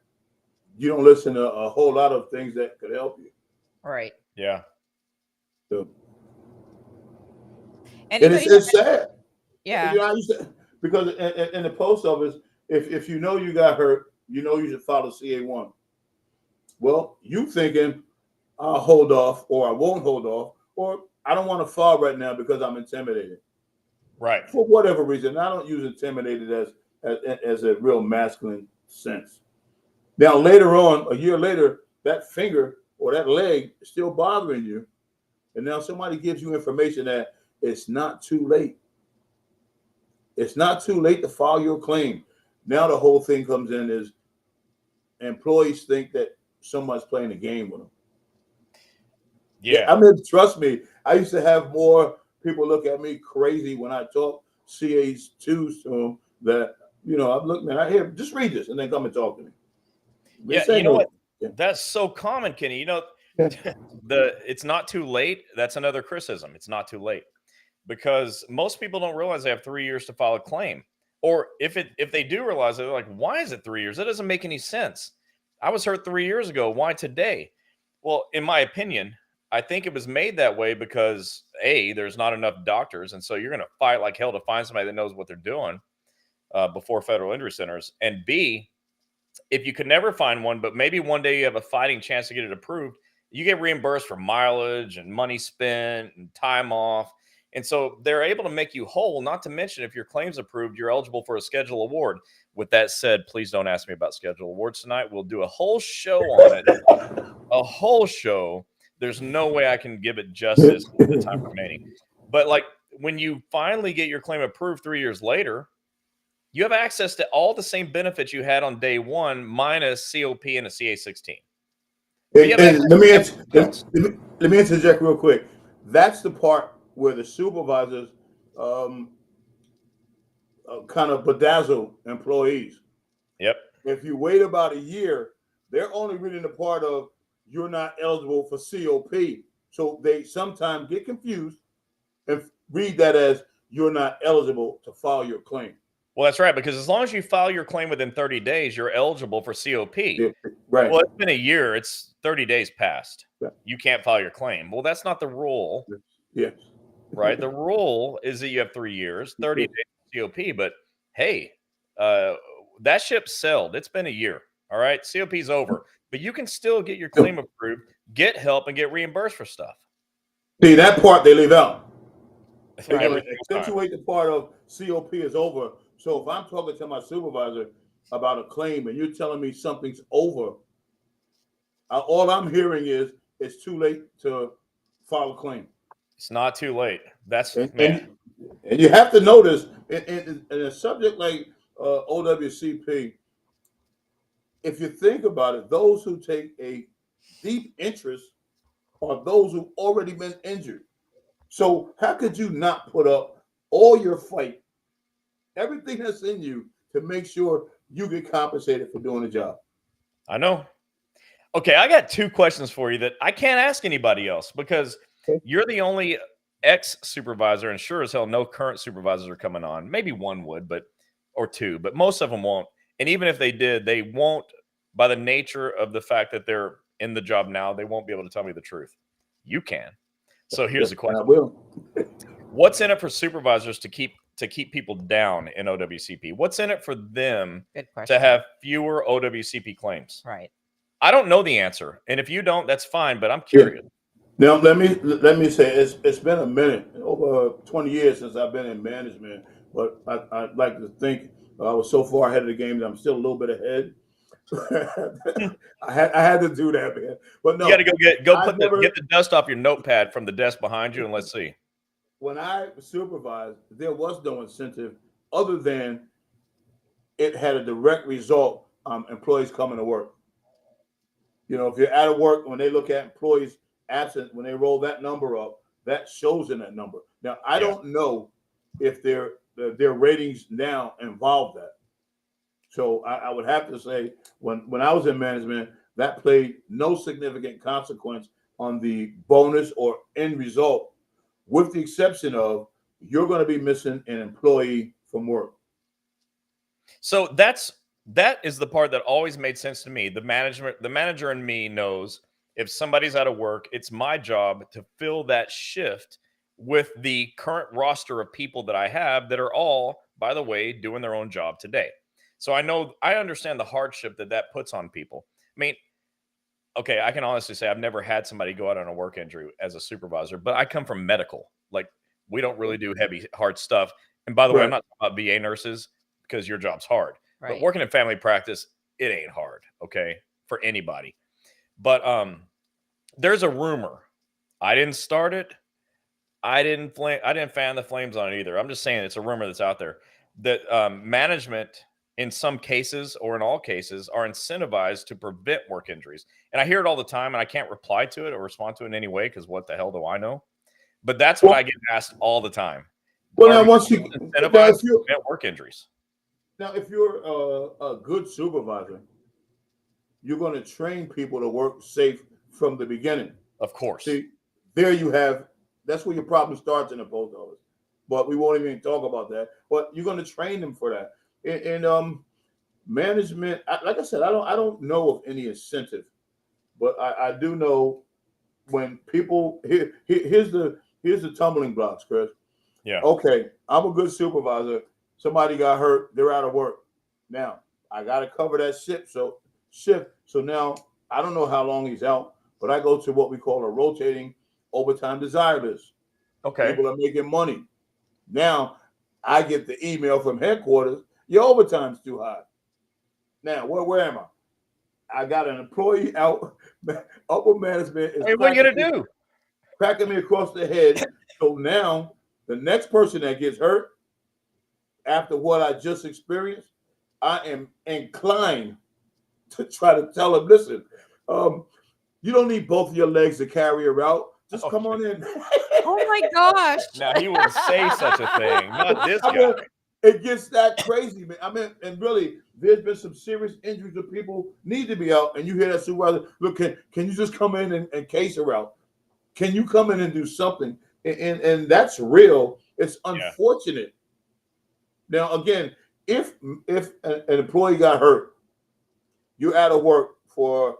S3: you don't listen to a whole lot of things that could help you.
S2: Right.
S1: Yeah.
S3: So, and
S2: Anybody
S3: it's sad.
S2: Yeah.
S3: I used to, because in the post office, if you know you got hurt, you know you should follow CA1. Well, you thinking I'll hold off, or I won't hold off, or I don't want to fall right now because I'm intimidated.
S1: Right.
S3: For whatever reason, I don't use intimidated as a real masculine sense. Now later on, a year later, that finger or that leg is still bothering you, and now somebody gives you information that it's not too late. It's not too late to file your claim. Now the whole thing comes in is employees think that someone's playing a game with them.
S1: Yeah.
S3: I mean, trust me, I used to have more people look at me crazy when I talk CAs twos to them that, I'm looking, man, I hear, just read this and then come and talk to me.
S1: Yeah. You know what? That's so common, Kenny. It's not too late. That's another criticism. It's not too late because most people don't realize they have 3 years to file a claim. Or if they do realize it, they're like, why is it 3 years? That doesn't make any sense. I was hurt 3 years ago. Why today? Well, in my opinion, I think it was made that way because A, there's not enough doctors. And so you're going to fight like hell to find somebody that knows what they're doing before federal injury centers. And B, if you could never find one, but maybe one day you have a fighting chance to get it approved, You get reimbursed for mileage and money spent and time off. And so they're able to make you whole, not to mention if your claim's approved, you're eligible for a schedule award. With that said, please don't ask me about schedule awards tonight. We'll do a whole show on it. A whole show. There's no way I can give it justice in the time remaining. But like when you finally get your claim approved 3 years later, you have access to all the same benefits you had on day one minus COP and a CA-16.
S3: And let me interject real quick. That's the part where the supervisors kind of bedazzle employees.
S1: Yep.
S3: If you wait about a year, they're only reading the part of you're not eligible for COP. So they sometimes get confused and read that as you're not eligible to file your claim.
S1: Well, that's right, because as long as you file your claim within 30 days, you're eligible for COP.
S3: Yeah, right.
S1: Well, it's been a year. It's 30 days past. Yeah. You can't file your claim. Well, that's not the rule.
S3: Yes.
S1: Right? The rule is that you have 3 years, 30 days COP. But hey, that ship sailed. It's been a year. All right. COP's over. But you can still get your claim approved, get help, and get reimbursed for stuff.
S3: See, that part they leave out. They're going to accentuate the part of COP is over. So if I'm talking to my supervisor about a claim and you're telling me something's over, all I'm hearing is it's too late to file a claim.
S1: It's not too late. That's
S3: and you have to notice in a subject like OWCP, if you think about it, those who take a deep interest are those who've already been injured. So how could you not put up all your fight, everything that's in you to make sure you get compensated for doing the job?
S1: I know. Okay, I got 2 questions for you that I can't ask anybody else because you're the only ex-supervisor, and sure as hell no current supervisors are coming on. Maybe one would, or 2, but most of them won't. And even if they did, they won't, by the nature of the fact that they're in the job now, they won't be able to tell me the truth. You can. So here's the question.
S3: I will.
S1: What's in it for supervisors to keep people down in OWCP? What's in it for them to have fewer OWCP claims?
S2: Right.
S1: I don't know the answer. And if you don't, that's fine, but I'm curious.
S3: Now, let me say it's been a minute, over 20 years since I've been in management, but I'd like to think I was so far ahead of the game that I'm still a little bit ahead. I had to do that, man. But no,
S1: you got to get the dust off your notepad from the desk behind you, and let's see.
S3: When I supervised, there was no incentive other than it had a direct result. Employees coming to work. You know, if you're out of work, when they look at employees absent, when they roll that number up, that shows in that number. Now, I don't know if their ratings now involve that. So I would have to say when I was in management, that played no significant consequence on the bonus or end result, with the exception of you're going to be missing an employee from work.
S1: So that is the part that always made sense to me. The manager in me knows if somebody's out of work, it's my job to fill that shift with the current roster of people that I have that are all, by the way, doing their own job today. So I understand the hardship that puts on people. I mean, okay, I can honestly say I've never had somebody go out on a work injury as a supervisor, but I come from medical. Like, we don't really do heavy, hard stuff. And by the way, I'm not talking about VA nurses because your job's hard. Right. But working in family practice, it ain't hard, okay, for anybody. But there's a rumor. I didn't start it. I didn't fan the flames on it either. I'm just saying it's a rumor that's out there that management, in some cases or in all cases, are incentivized to prevent work injuries. And I hear it all the time, and I can't reply to it or respond to it in any way because what the hell do I know? But that's what I get asked all the time.
S3: Well, now once you
S1: incentivized to prevent work injuries.
S3: Now, if you're a good supervisor, you're going to train people to work safe from the beginning.
S1: Of course.
S3: See, there you have. That's where your problem starts in the post office. But we won't even talk about that. But you're going to train them for that. And management, like I said, I don't know of any incentive, but I do know when people here's the tumbling blocks, Chris.
S1: Yeah.
S3: Okay, I'm a good supervisor. Somebody got hurt. They're out of work. Now I got to cover that shift. So now I don't know how long he's out, but I go to what we call a rotating overtime desire list.
S1: Okay.
S3: People are making money. Now, I get the email from headquarters, your overtime's too high. Now, where am I? I got an employee out. Upper management is
S1: Hey, what are you gonna do?
S3: cracking me across the head. So now the next person that gets hurt after what I just experienced, I am inclined to try to tell him, listen, you don't need both of your legs to carry her out. Just come on in.
S2: Oh my gosh.
S1: Now he would say such a thing, not this guy.
S3: Mean, it gets that crazy, man. I mean, and really, there's been some serious injuries that people need to be out, and you hear that supervisor, look, can you just come in and case her out? Can you come in and do something? And that's real. It's unfortunate. Yeah. Now, again, if an employee got hurt, you're out of work for,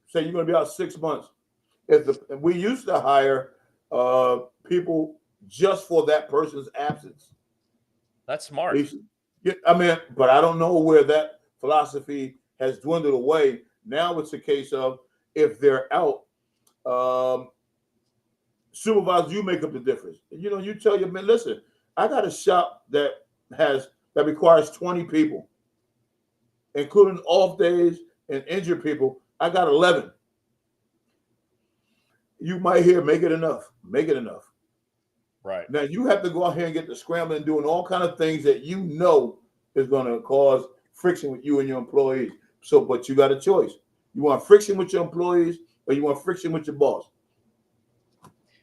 S3: say, you're going to be out 6 months. We used to hire people just for that person's absence.
S1: That's smart.
S3: I mean, but I don't know where that philosophy has dwindled away. Now it's a case of if they're out, supervisors, you make up the difference. You know, you tell your man, listen, I got a shop that requires 20 people, including off days and injured people. I got 11. You might hear, make it enough. Make it enough.
S1: Right.
S3: Now you have to go out here and get the scrambling, doing all kind of things that you know is going to cause friction with you and your employees. So, but you got a choice. You want friction with your employees, or you want friction with your boss?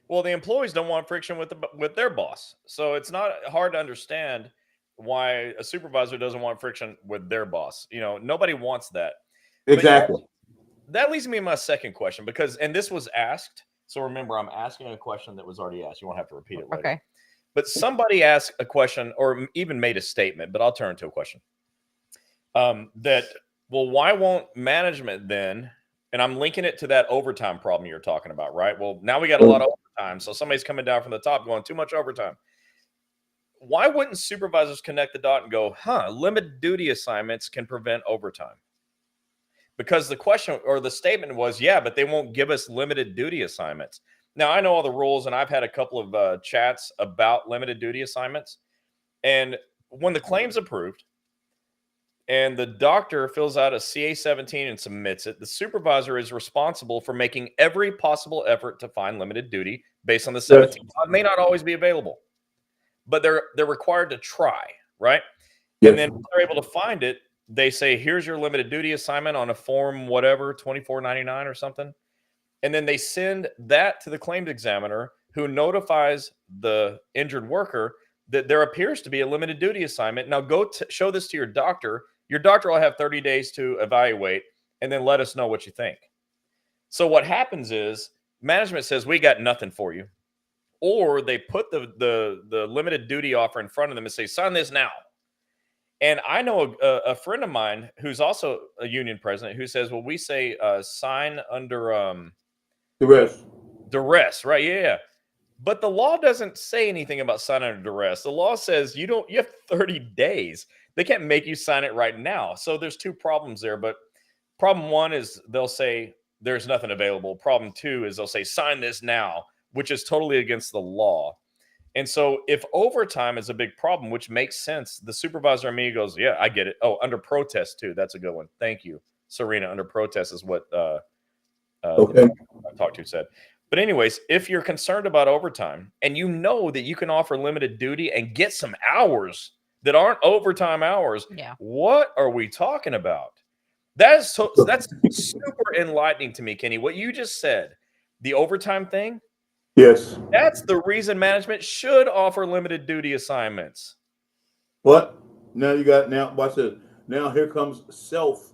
S1: Well, the employees don't want friction with their boss, so it's not hard to understand why a supervisor doesn't want friction with their boss. You know, nobody wants that.
S3: Exactly.
S1: That leads me to my second question, and this was asked. So remember, I'm asking a question that was already asked. You won't have to repeat it later.
S2: Okay.
S1: But somebody asked a question or even made a statement, but I'll turn to a question. Why won't management then, and I'm linking it to that overtime problem you're talking about, right? Well, now we got a lot of overtime. So somebody's coming down from the top going, too much overtime. Why wouldn't supervisors connect the dot and go, limited duty assignments can prevent overtime? Because the question or the statement was, yeah, but they won't give us limited duty assignments. Now, I know all the rules, and I've had a couple of chats about limited duty assignments. And when the claim's approved and the doctor fills out a CA-17 and submits it, the supervisor is responsible for making every possible effort to find limited duty based on the 17. It may not always be available, but they're required to try, right? Yes. And then when they're able to find it, they say, here's your limited duty assignment on a form, whatever, 2499 or something. And then they send that to the claims examiner, who notifies the injured worker that there appears to be a limited duty assignment. Now go show this to your doctor. Your doctor will have 30 days to evaluate and then let us know what you think. So what happens is management says, we got nothing for you. Or they put the limited duty offer in front of them and say, sign this now. And I know a friend of mine who's also a union president who says, well, we say sign under duress, right? Yeah. But the law doesn't say anything about sign under duress. The law says you have 30 days. They can't make you sign it right now. So there's two problems there. But problem one is they'll say there's nothing available. Problem two is they'll say sign this now, which is totally against the law. And so if overtime is a big problem, which makes sense, the supervisor and me goes, yeah, I get it. Oh, under protest too. That's a good one. Thank you, Serena. Under protest is what the I talked to said. But anyways, if you're concerned about overtime and you know that you can offer limited duty and get some hours that aren't overtime hours, what are we talking about? That's super enlightening to me, Kenny. What you just said, the overtime thing.
S3: Yes.
S1: That's the reason management should offer limited duty assignments.
S3: But now watch this. Now here comes self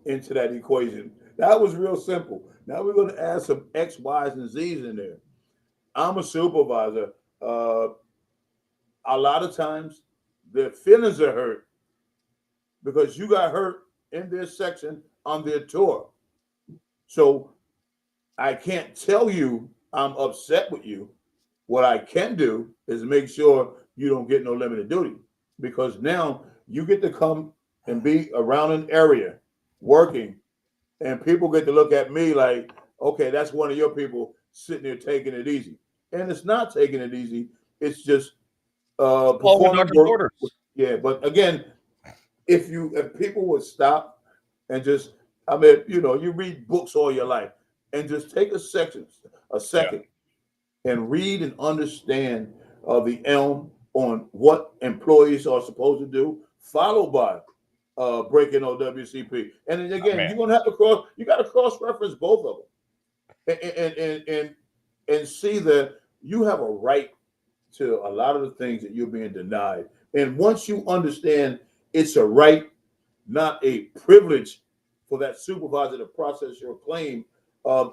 S3: into that equation. That was real simple. Now we're going to add some X, Y's, and Z's in there. I'm a supervisor. A lot of times their feelings are hurt because you got hurt in this section on their tour. So I can't tell you I'm upset with you. What I can do is make sure you don't get no limited duty, because now you get to come and be around an area working, and people get to look at me like okay, that's one of your people sitting there taking it easy. And it's not taking it easy. It's just
S1: Following
S3: performing
S1: doctor's
S3: work.
S1: orders.
S3: Yeah, but again, if people would stop and just, I mean, you read books all your life and just take a second, and read and understand the elm on what employees are supposed to do, followed by breaking OWCP. And then again, you're gonna have to you got to cross reference both of them, and see that you have a right to a lot of the things that you're being denied. And once you understand it's a right, not a privilege for that supervisor to process your claim,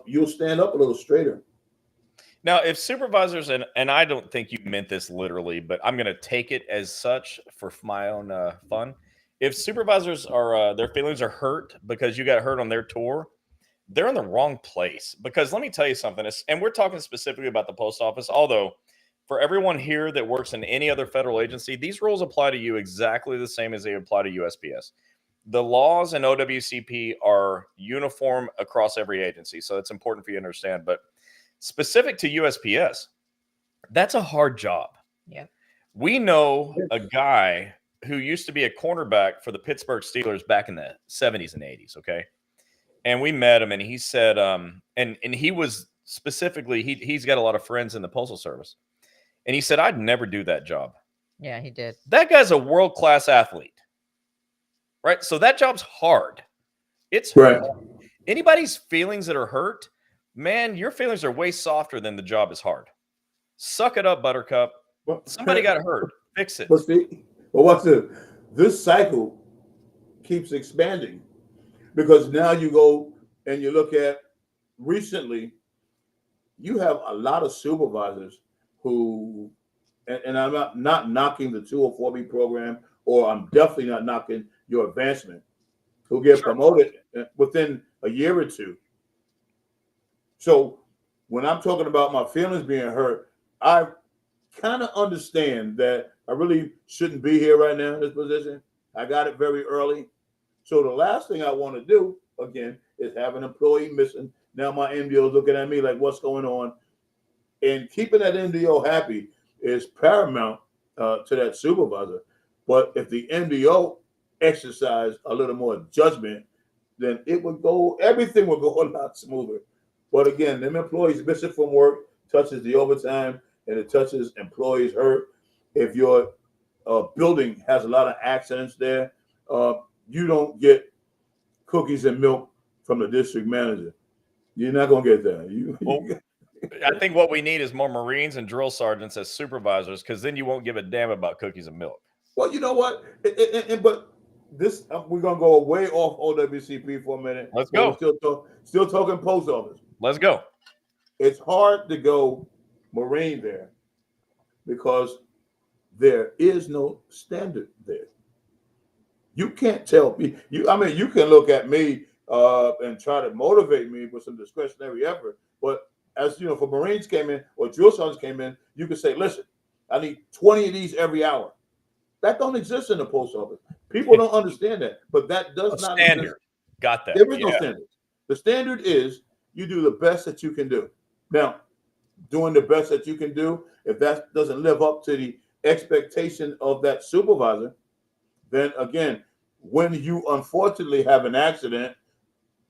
S3: you'll stand up a little straighter.
S1: Now, if supervisors, and I don't think you meant this literally, but I'm going to take it as such for my own fun. If supervisors are their feelings are hurt because you got hurt on their tour, they're in the wrong place. Because let me tell you something, and we're talking specifically about the post office. Although, for everyone here that works in any other federal agency, these rules apply to you exactly the same as they apply to USPS. The laws in OWCP are uniform across every agency, so it's important for you to understand. But specific to USPS, that's a hard job.
S2: Yeah.
S1: We know a guy who used to be a cornerback for the Pittsburgh Steelers back in the 70s and 80s, okay? And we met him, and he said, and he was specifically, he's got a lot of friends in the Postal Service. And he said, I'd never do that job.
S2: Yeah, he did.
S1: That guy's a world-class athlete, right? So that job's hard. It's
S3: right.
S1: Hard. Anybody's feelings that are hurt, man, your feelings are way softer than the job is hard. Suck it up, Buttercup. Somebody got hurt. Fix it.
S3: But what's this cycle keeps expanding, because now you go and you look at recently, you have a lot of supervisors who, and I'm not knocking the 204B program, or I'm definitely not knocking your advancement, who get promoted within a year or two. So when I'm talking about my feelings being hurt, I kind of understand that I really shouldn't be here right now in this position. I got it very early. So the last thing I want to do, again, is have an employee missing. Now my MDO is looking at me like, what's going on? And keeping that MDO happy is paramount to that supervisor. But if the MDO exercised a little more judgment, then everything would go a lot smoother. But again, them employees missing from work touches the overtime, and it touches employees hurt. If your building has a lot of accidents there, you don't get cookies and milk from the district manager. You're not going to get that.
S1: I think what we need is more Marines and drill sergeants as supervisors, because then you won't give a damn about cookies and milk.
S3: Well, you know what? But this, we're going to go way off OWCP for a minute.
S1: Let's go.
S3: Still talking post office.
S1: Let's go.
S3: It's hard to go Marine there because there is no standard there. You can't tell me. You can look at me and try to motivate me with some discretionary effort. But as you know, for Marines came in or drill sergeants came in, you can say, listen, I need 20 of these every hour. That don't exist in the post office. People don't understand that. But that does not
S1: standard.
S3: Exist.
S1: Got that.
S3: There is no standard. The standard is you do the best that you can do. Now, doing the best that you can do, if that doesn't live up to the expectation of that supervisor, then again, when you unfortunately have an accident,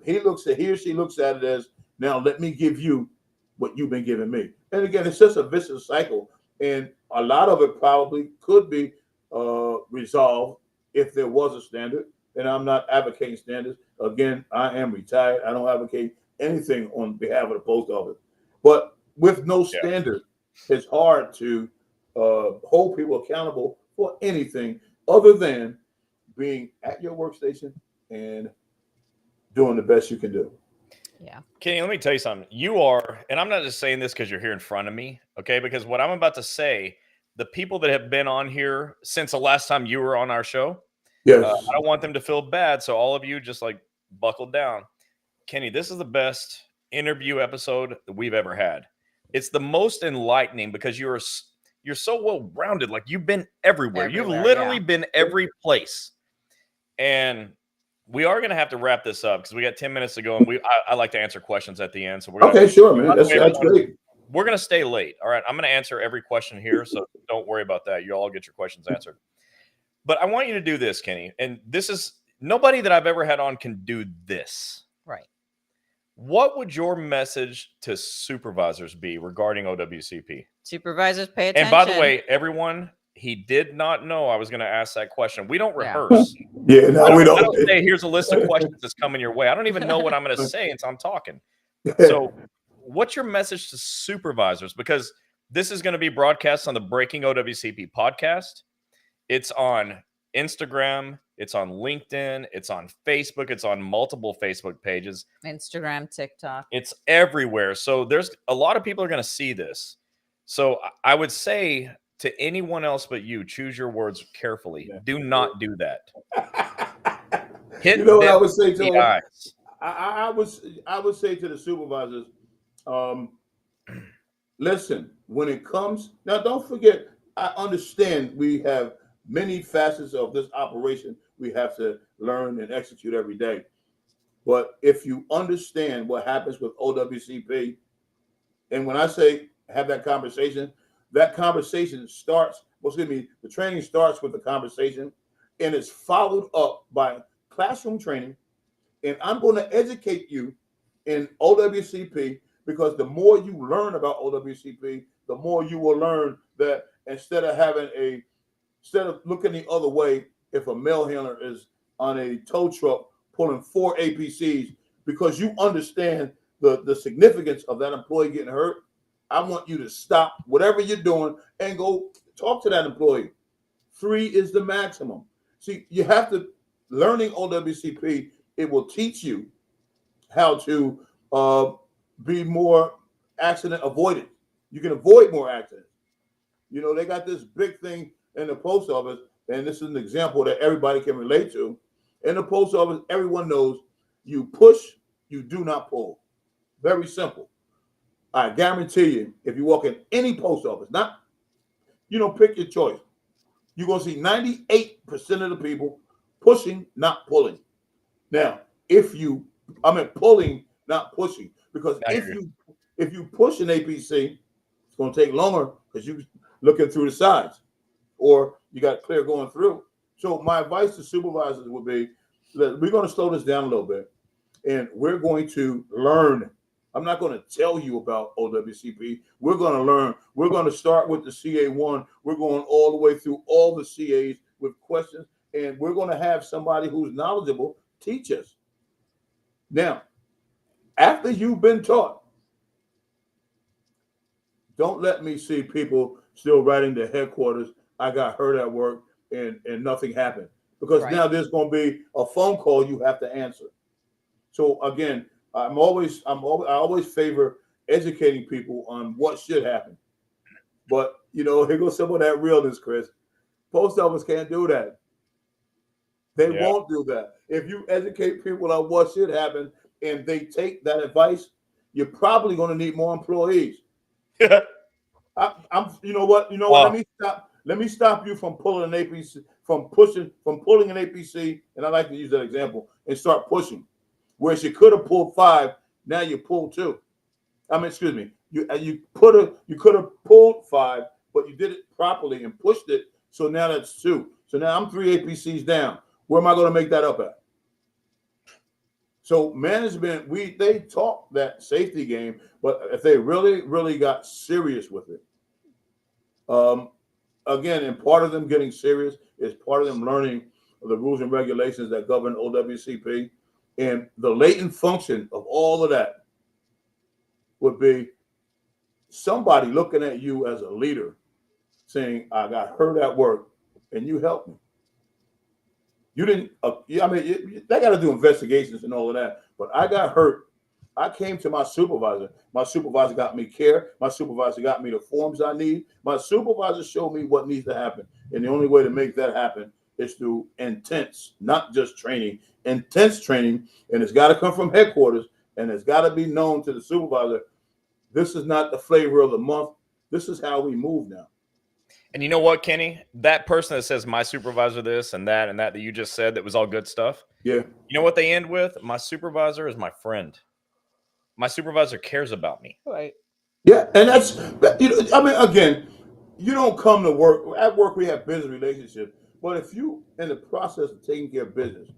S3: he or she looks at it as, now let me give you what you've been giving me. And again, it's just a vicious cycle. And a lot of it probably could be resolved if there was a standard. And I'm not advocating standards. Again, I am retired. I don't advocate anything on behalf of the post office. But with no standard, it's hard to hold people accountable for anything other than being at your workstation and doing the best you can do.
S2: Yeah.
S1: Kenny, let me tell you something. You are, and I'm not just saying this because you're here in front of me, okay? Because what I'm about to say, the people that have been on here since the last time you were on our show,
S3: yes,
S1: I don't want them to feel bad. So all of you just like buckle down. Kenny, this is the best interview episode that we've ever had. It's the most enlightening because you're so well-rounded. Like you've been everywhere. You've literally been every place. And we are going to have to wrap this up because we got 10 minutes to go, and I like to answer questions at the end. So we're
S3: okay, sure, man. That's great.
S1: We're going to stay late. All right, I'm going to answer every question here, so don't worry about that. You all get your questions answered. But I want you to do this, Kenny, and this is nobody that I've ever had on can do this.
S2: Right.
S1: What would your message to supervisors be regarding OWCP?
S2: Supervisors, pay attention.
S1: And by the way, everyone, he did not know I was going to ask that question. We don't rehearse.
S3: Yeah, no, we don't.
S1: I don't say, here's a list of questions that's coming your way. I don't even know what I'm going to say until I'm talking. So what's your message to supervisors? Because this is going to be broadcast on the Breaking OWCP podcast. It's on Instagram. It's on LinkedIn. It's on Facebook. It's on multiple Facebook pages.
S2: Instagram, TikTok.
S1: It's everywhere. So there's a lot of people are going to see this. So I would say to anyone else but you, choose your words carefully. Yeah. Do not do that.
S3: You know what I would say to them? I would say to the supervisors, listen, when it comes, now don't forget, I understand we have many facets of this operation we have to learn and execute every day. But if you understand what happens with OWCP, and when I say have that conversation starts, the training starts with the conversation and it's followed up by classroom training. And I'm going to educate you in OWCP, because the more you learn about OWCP, the more you will learn that instead of looking the other way, if a mail handler is on a tow truck pulling 4 APCs, because you understand the significance of that employee getting hurt, I want you to stop whatever you're doing and go talk to that employee. 3 is the maximum. See, you have to, learning OWCP, it will teach you how to be more accident avoidant. You can avoid more accidents. You know, they got this big thing in the post office, and this is an example that everybody can relate to. In the post office, everyone knows you push, you do not pull. Very simple. I guarantee you, if you walk in any post office, pick your choice, you're going to see 98% of the people pushing, not pulling. Now, pulling, not pushing, because if you push an APC, it's going to take longer because you're looking through the sides, or you got clear going through. So my advice to supervisors would be, we're going to slow this down a little bit, and we're going to learn. I'm not going to tell you about OWCP. We're going to learn. We're going to start with the CA1. We're going all the way through all the CAs with questions, and we're going to have somebody who's knowledgeable teach us. Now, after you've been taught, don't let me see people still writing to headquarters, I got hurt at work and nothing happened. Because now there's going to be a phone call you have to answer. So again, I always favor educating people on what should happen. But, here goes some of that realness, Chris. Post office can't do that. They won't do that. If you educate people on what should happen and they take that advice, you're probably going to need more employees. You know what? Let me stop you from pulling an APC, from pulling an APC, and I like to use that example, and start pushing. Whereas you could have pulled 5, now you pull 2. Excuse me. You could have pulled 5, but you did it properly and pushed it. So now that's 2. So now I'm 3 APCs down. Where am I going to make that up at? So management, they talk that safety game, but if they really, really got serious with it, again, and part of them getting serious is part of them learning the rules and regulations that govern OWCP. And the latent function of all of that would be somebody looking at you as a leader saying, I got hurt at work and you helped me. You didn't, they got to do investigations and all of that, but I got hurt. I came to my supervisor. My supervisor got me care. My supervisor got me the forms I need. My supervisor showed me what needs to happen. And the only way to make that happen is through intense, not just training, intense training. And it's got to come from headquarters, and it's got to be known to the supervisor. This is not the flavor of the month. This is how we move now.
S1: And you know what, Kenny? That person that says my supervisor this and that you just said that was all good stuff.
S3: Yeah.
S1: You know what they end with? My supervisor is my friend. My supervisor cares about me.
S2: Right.
S3: Yeah, and that's I mean, again, you don't come to work. At work, we have business relationships, but if you, in the process of taking care of business,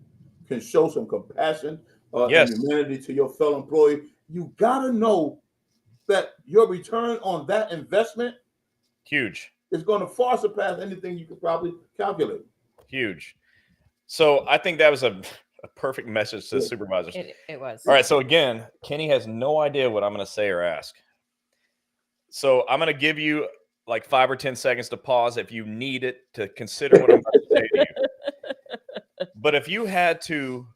S3: can show some compassion and
S1: Yes.
S3: humanity to your fellow employee, you gotta know that your return on that investment
S1: Huge.
S3: is going to far surpass anything you could probably calculate.
S1: Huge. So I think that was a perfect message to the supervisors.
S2: It was.
S1: All right. So again, Kenny has no idea what I'm going to say or ask. So I'm going to give you like 5 or 10 seconds to pause if you need it to consider what I'm about to say to you. But if you had to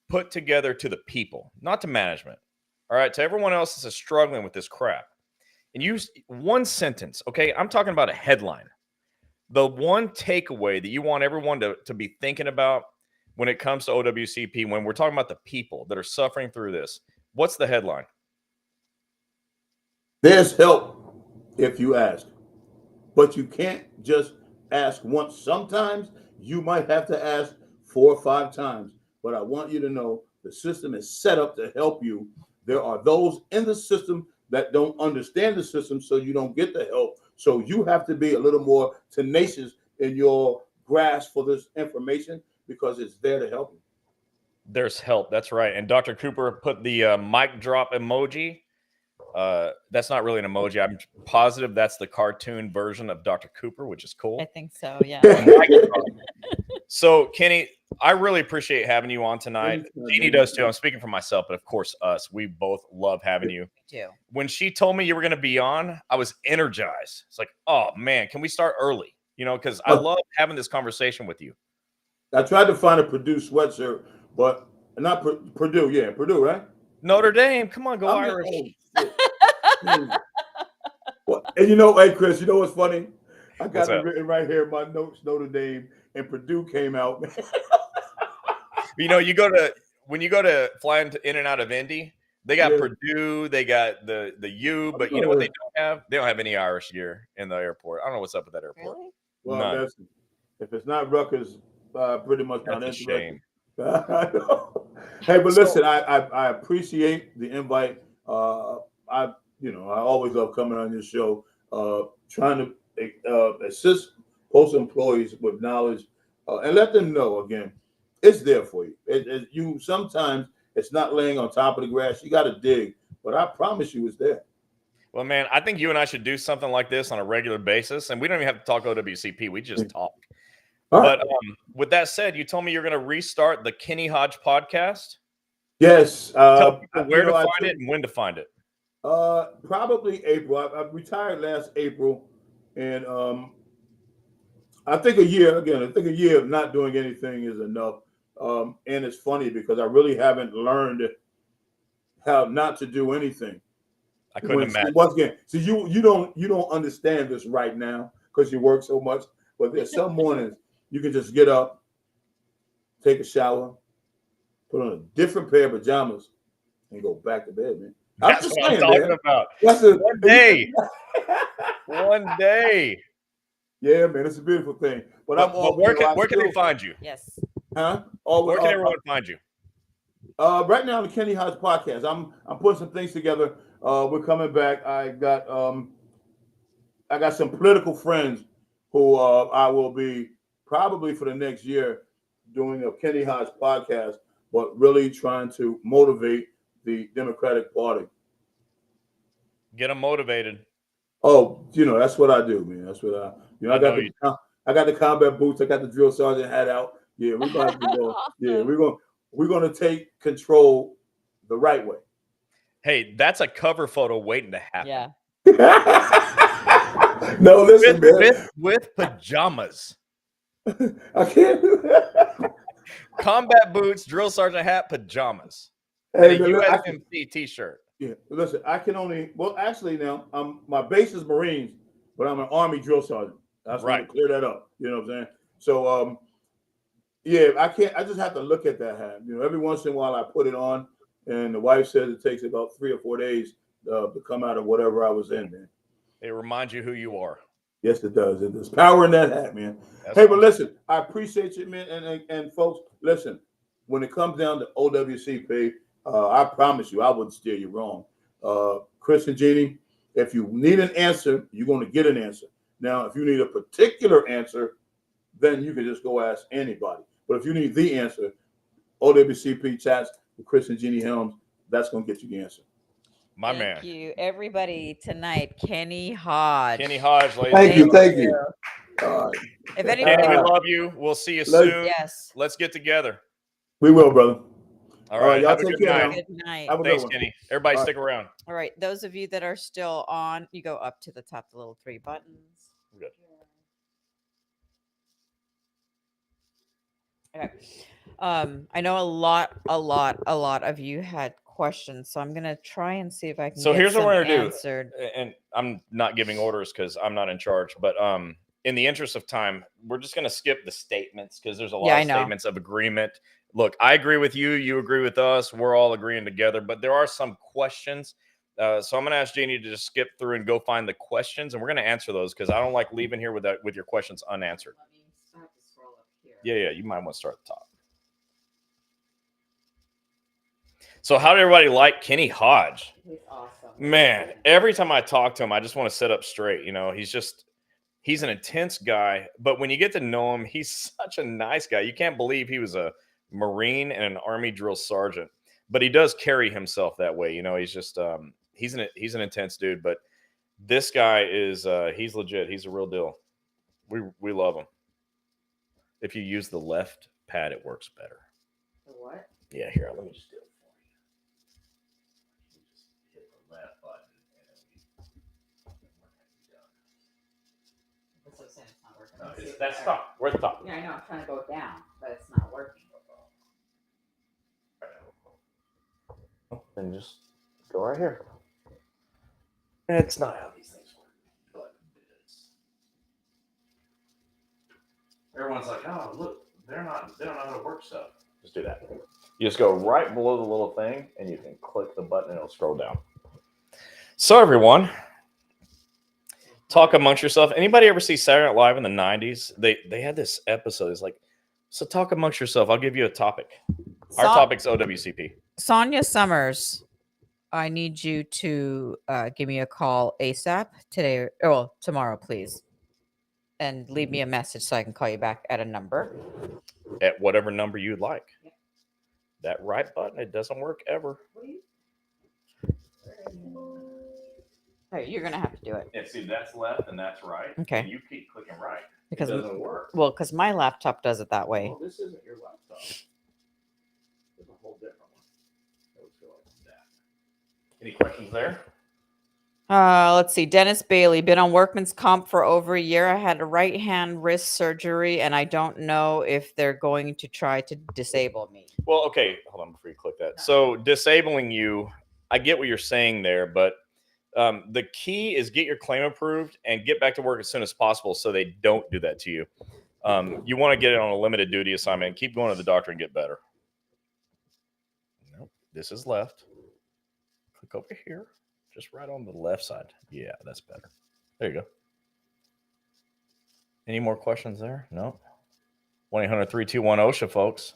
S1: put together to the people, not to management, all right, to everyone else that's struggling with this crap, and use one sentence, okay? I'm talking about a headline. The one takeaway that you want everyone to be thinking about when it comes to OWCP, when we're talking about the people that are suffering through this, what's the headline?
S3: There's help if you ask, but you can't just ask once. Sometimes you might have to ask 4 or 5 times. But I want you to know the system is set up to help you. There are those in the system that don't understand the system, so you don't get the help. So you have to be a little more tenacious in your grasp for this information because it's there to help you.
S1: There's help. That's right. And Dr. Cooper put the mic drop emoji. That's not really an emoji. I'm positive that's the cartoon version of Dr. Cooper, which is cool.
S2: I think so. Yeah.
S1: So, Kenny, I really appreciate having you on tonight. Gini does too. I'm speaking for myself, but of course, us. We both love having you.
S2: We do.
S1: When she told me you were going to be on, I was energized. It's like, oh man, can we start early? You know, because I love having this conversation with you.
S3: I tried to find a Purdue sweatshirt, but not Purdue. Yeah, Purdue, right?
S1: Notre Dame. Come on, go Irish.
S3: Well, and you know, hey Chris, you know what's funny? I got it written right here in my notes, Notre Dame, and Purdue came out.
S1: You know, when you go to flying in and out of Indy, they got Purdue, they got the U, but you know what they don't have? They don't have any Irish gear in the airport. I don't know what's up with that airport.
S2: Really?
S3: Well, if it's not Rutgers, pretty much not
S1: a shame.
S3: Hey, but listen, I appreciate the invite. I always love coming on your show, trying to assist post employees with knowledge and let them know again, it's there for you. You sometimes it's not laying on top of the grass. You got to dig, but I promise you, it's there.
S1: Well, man, I think you and I should do something like this on a regular basis, and we don't even have to talk OWCP. We just talk. But with that said, you told me you're going to restart the Kenny Hodge podcast.
S3: Yes.
S1: Tell people where to find it and when to find it.
S3: Probably April. I retired last April, and I think a year of not doing anything is enough. And it's funny because I really haven't learned how not to do anything.
S1: I couldn't imagine.
S3: Once again, so you don't understand this right now because you work so much. But there's some mornings you can just get up, take a shower, put on a different pair of pajamas, and go back to bed, man.
S1: That's what I'm talking about. One day. One day.
S3: Yeah, man, it's a beautiful thing. But
S1: where can they find you?
S2: Yes.
S3: Huh?
S1: Where can everyone find you?
S3: Right now, the Kenny Hodge podcast. I'm putting some things together. We're coming back. I got some political friends who I will be probably for the next year doing a Kenny Hodge podcast, but really trying to motivate the Democratic Party.
S1: Get them motivated.
S3: Oh, that's what I do, man. That's what I got the combat boots. I got the drill sergeant hat out. Yeah, we're going to go. Yeah, we're going to take control the right way.
S1: Hey, that's a cover photo waiting to happen.
S2: Yeah.
S3: No, listen, man.
S1: With pajamas.
S3: I can't do that.
S1: Combat boots, drill sergeant hat, pajamas.
S3: Hey,
S1: and a USMC t-shirt.
S3: Yeah, listen, I can only actually now my base is Marines, but I'm an Army drill sergeant. That's right. To clear that up. You know what I'm saying? So yeah, I just have to look at that hat. Every once in a while I put it on, and the wife says it takes about 3 or 4 days to come out of whatever I was in, man.
S1: It reminds you who you are.
S3: Yes, it does. There's power in that hat, man. Hey, but listen, I appreciate you, man. And folks, listen, when it comes down to OWCP, I promise you, I wouldn't steer you wrong. Chris and Gini, if you need an answer, you're going to get an answer. Now, if you need a particular answer, then you can just go ask anybody. But if you need the answer, OWCP chats with Chris and Gini Helms, that's going to get you the answer.
S1: My man.
S2: Thank you, everybody, tonight. Kenny Hodge.
S1: Kenny Hodge, ladies.
S3: Thank you.
S2: All right. If
S1: Kenny,
S2: anybody,
S1: we love you. We'll see you soon.
S2: Yes.
S1: Let's get together.
S3: We will, brother.
S1: All right.
S3: Y'all
S1: have
S3: take
S1: a good
S3: care.
S1: night.
S2: Good night.
S3: Have a
S1: Thanks,
S3: good one.
S1: Kenny. Everybody
S3: All
S1: stick around.
S2: All right. Those of you that are still on, you go up to the top, the little 3 buttons.
S1: Good.
S2: Okay. I know a lot of you had questions, so I'm gonna try and see if I can.
S1: So
S2: get
S1: here's what
S2: some
S1: we're gonna
S2: answered.
S1: do, and I'm not giving orders because I'm not in charge. But in the interest of time, we're just gonna skip the statements because there's a lot of statements of agreement. Look, I agree with you. You agree with us. We're all agreeing together. But there are some questions. So I'm gonna ask Jeannie to just skip through and go find the questions, and we're gonna answer those because I don't like leaving here with your questions unanswered.
S2: Let me have to scroll up here.
S1: Yeah. You might want to start at the top. So how did everybody like Kenny Hodge?
S2: He's awesome.
S1: Man, every time I talk to him, I just want to sit up straight. You know, he's an intense guy, but when you get to know him, he's such a nice guy. You can't believe he was a Marine and an Army drill sergeant, but he does carry himself that way. You know, he's just he's an intense dude, but this guy is he's legit. He's a real deal. We love him. If you use the left pad, it works better.
S2: The what?
S1: Yeah, here, let me just do it. Left button and then that's top. We're at the top.
S2: Yeah, I know. I'm trying to go down, but it's not working.
S1: Then just go right here. It's not how these things work, but it is. Everyone's like, "Oh, look, they don't know how to work stuff." Just do that. You just go right below the little thing, and you can click the button, and it'll scroll down. So everyone, talk amongst yourself. Anybody ever see Saturday Night Live in the 90s? They had this episode. It's like, so talk amongst yourself. I'll give you a topic. Our topic's OWCP.
S2: Sonia Summers, I need you to give me a call ASAP today, or tomorrow, please. And leave me a message so I can call you back at a number.
S1: At whatever number you'd like. Yeah. That right button, it doesn't work ever.
S2: Hey, you're gonna have to do it.
S1: Yeah, see, that's left and that's right.
S2: Okay.
S1: And you keep clicking right.
S2: Because
S1: it doesn't work.
S2: Well, because my laptop does it that way.
S1: Well, this isn't your laptop. There's a whole different one. Let's go like that. Any questions there?
S2: Let's see. Dennis Bailey, been on workman's comp for over a year. I had a right hand wrist surgery, and I don't know if they're going to try to disable me.
S1: Well, okay, hold on before you click that. So disabling you, I get what you're saying there, but the key is get your claim approved and get back to work as soon as possible so they don't do that to you. You want to get it on a limited duty assignment and keep going to the doctor and get better. Nope, this is left. Click over here, just right on the left side. Yeah, that's better. There you go. Any more questions there? No. 1-800-321-OSHA, folks.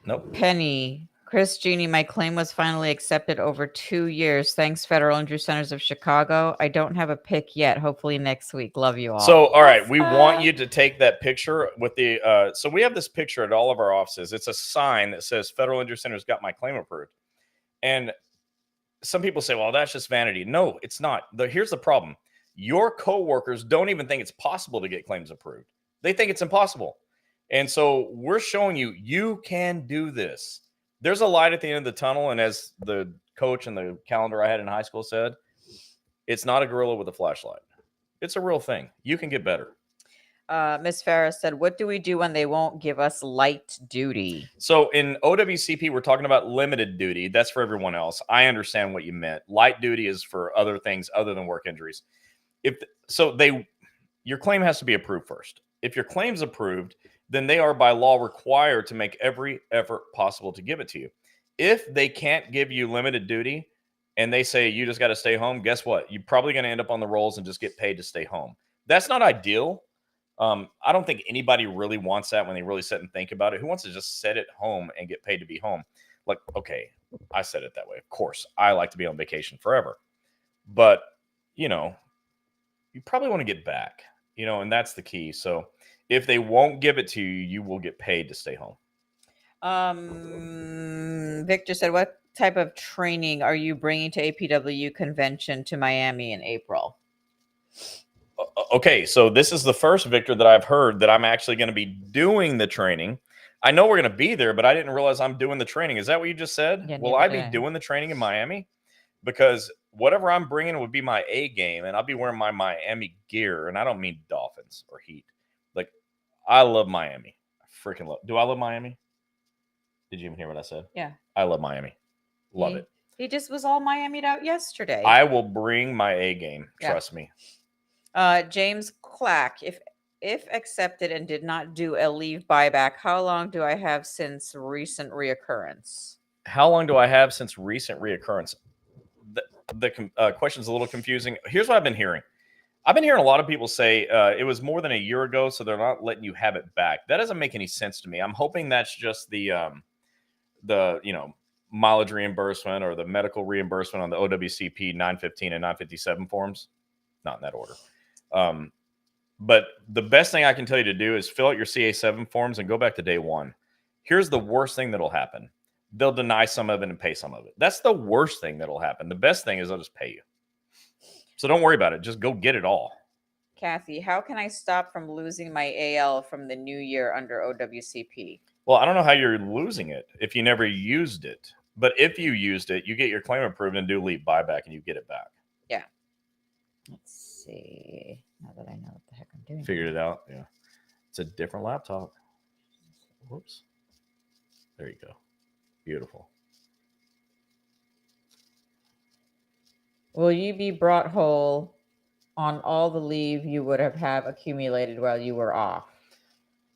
S1: Nope.
S2: Penny, Chris, Gini, my claim was finally accepted over 2 years. Thanks, Federal Injury Centers of Chicago. I don't have a pic yet. Hopefully next week. Love you all.
S1: So, all right, we want you to take that picture with the. So we have this picture at all of our offices. It's a sign that says Federal Injury Centers got my claim approved. And some people say, well, that's just vanity. No, it's not. Here's the problem. Your coworkers don't even think it's possible to get claims approved. They think it's impossible. And so we're showing you, you can do this. There's a light at the end of the tunnel. And as the coach and the calendar I had in high school said, it's not a gorilla with a flashlight. It's a real thing. You can get better.
S2: Miss Farris said, what do we do when they won't give us light duty?
S1: So in OWCP, we're talking about limited duty. That's for everyone else. I understand what you meant. Light duty is for other things other than work injuries. Your claim has to be approved first. If your claim's approved, then they are by law required to make every effort possible to give it to you. If they can't give you limited duty, and they say you just got to stay home, guess what? You're probably going to end up on the rolls and just get paid to stay home. That's not ideal. I don't think anybody really wants that when they really sit and think about it. Who wants to just sit at home and get paid to be home? Like, okay, I said it that way. Of course, I like to be on vacation forever. But, you know, you probably want to get back, you know, and that's the key. So if they won't give it to you, you will get paid to stay home.
S2: Victor said, what type of training are you bringing to APW convention to Miami in April?
S1: Okay, so this is the first, Victor, that I've heard that I'm actually going to be doing the training. I know we're going to be there, but I didn't realize I'm doing the training. Is that what you just said?
S2: Yeah,
S1: Will I be doing the training in Miami? Because whatever I'm bringing would be my A game, and I'll be wearing my Miami gear. And I don't mean Dolphins or Heat. Like, I love Miami. I freaking love. Do I love Miami? Did you even hear what I said?
S2: Yeah.
S1: I love Miami. Love it.
S2: He just was all Miami'd out yesterday.
S1: I will bring my A game.
S2: Yeah.
S1: Trust me.
S2: James Clack, if accepted and did not do a leave buyback, how long do I have since recent reoccurrence?
S1: How long do I have since recent reoccurrence? The question's a little confusing. Here's what I've been hearing. I've been hearing a lot of people say it was more than a year ago, so they're not letting you have it back. That doesn't make any sense to me. I'm hoping that's just the mileage reimbursement or the medical reimbursement on the OWCP 915 and 957 forms. Not in that order. But the best thing I can tell you to do is fill out your CA7 forms and go back to day one. Here's the worst thing that'll happen. They'll deny some of it and pay some of it. That's the worst thing that'll happen. The best thing is they'll just pay you. So don't worry about it. Just go get it all.
S2: Kathy, how can I stop from losing my AL from the new year under OWCP?
S1: Well, I don't know how you're losing it if you never used it. But if you used it, you get your claim approved and do leave buyback and you get it back.
S2: Yeah. Let's see. Now that I know what the heck I'm doing.
S1: Figured it out. Yeah. It's a different laptop. Whoops. There you go. Beautiful.
S2: Will you be brought whole on all the leave you would have accumulated while you were off?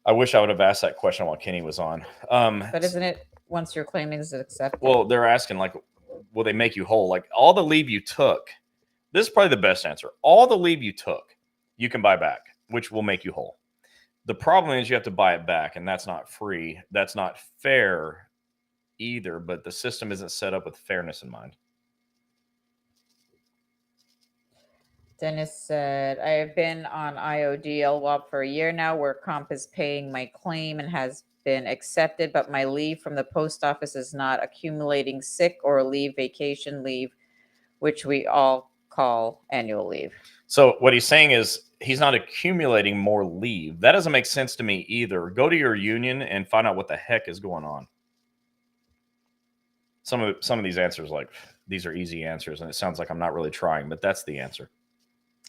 S1: I wish I would have asked that question while Kenny was on.
S2: But isn't it once your claim is accepted?
S1: Well, they're asking, like, will they make you whole? Like, all the leave you took, this is probably the best answer. All the leave you took, you can buy back, which will make you whole. The problem is you have to buy it back, and that's not free. That's not fair either, but the system isn't set up with fairness in mind.
S2: Dennis said, I have been on IOD LWOP for a year now where comp is paying my claim and has been accepted, but my leave from the post office is not accumulating sick or leave, vacation leave, which we all call annual leave.
S1: So what he's saying is he's not accumulating more leave. That doesn't make sense to me either. Go to your union and find out what the heck is going on. Some of these answers, like, these are easy answers, and it sounds like I'm not really trying, but that's the answer.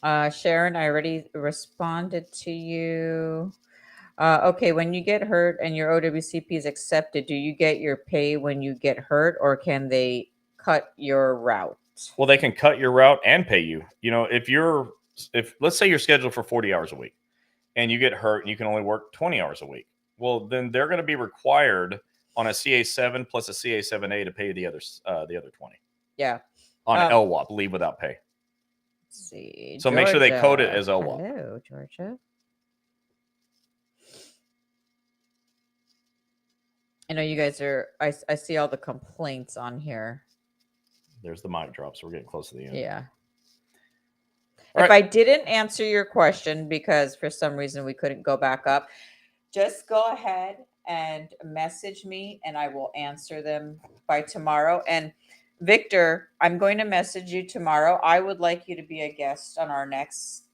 S2: Sharon, I already responded to you. Okay, when you get hurt and your OWCP is accepted, do you get your pay when you get hurt, or can they cut your route?
S1: Well, they can cut your route and pay you. You know, if let's say you're scheduled for 40 hours a week and you get hurt and you can only work 20 hours a week, well, then they're going to be required on a CA7 plus a CA7A to pay the other 20.
S2: Yeah.
S1: On LWOP, leave without pay.
S2: Let's see.
S1: So Georgia, make sure they code it as LWOP.
S2: Hello, Georgia. I know you guys are, I see all the complaints on here.
S1: There's the mic drop, so we're getting close to the end.
S2: Yeah.
S1: All
S2: if
S1: right.
S2: I didn't answer your question because for some reason we couldn't go back up, just go ahead and message me and I will answer them by tomorrow. And Victor, I'm going to message you tomorrow. I would like you to be a guest on our next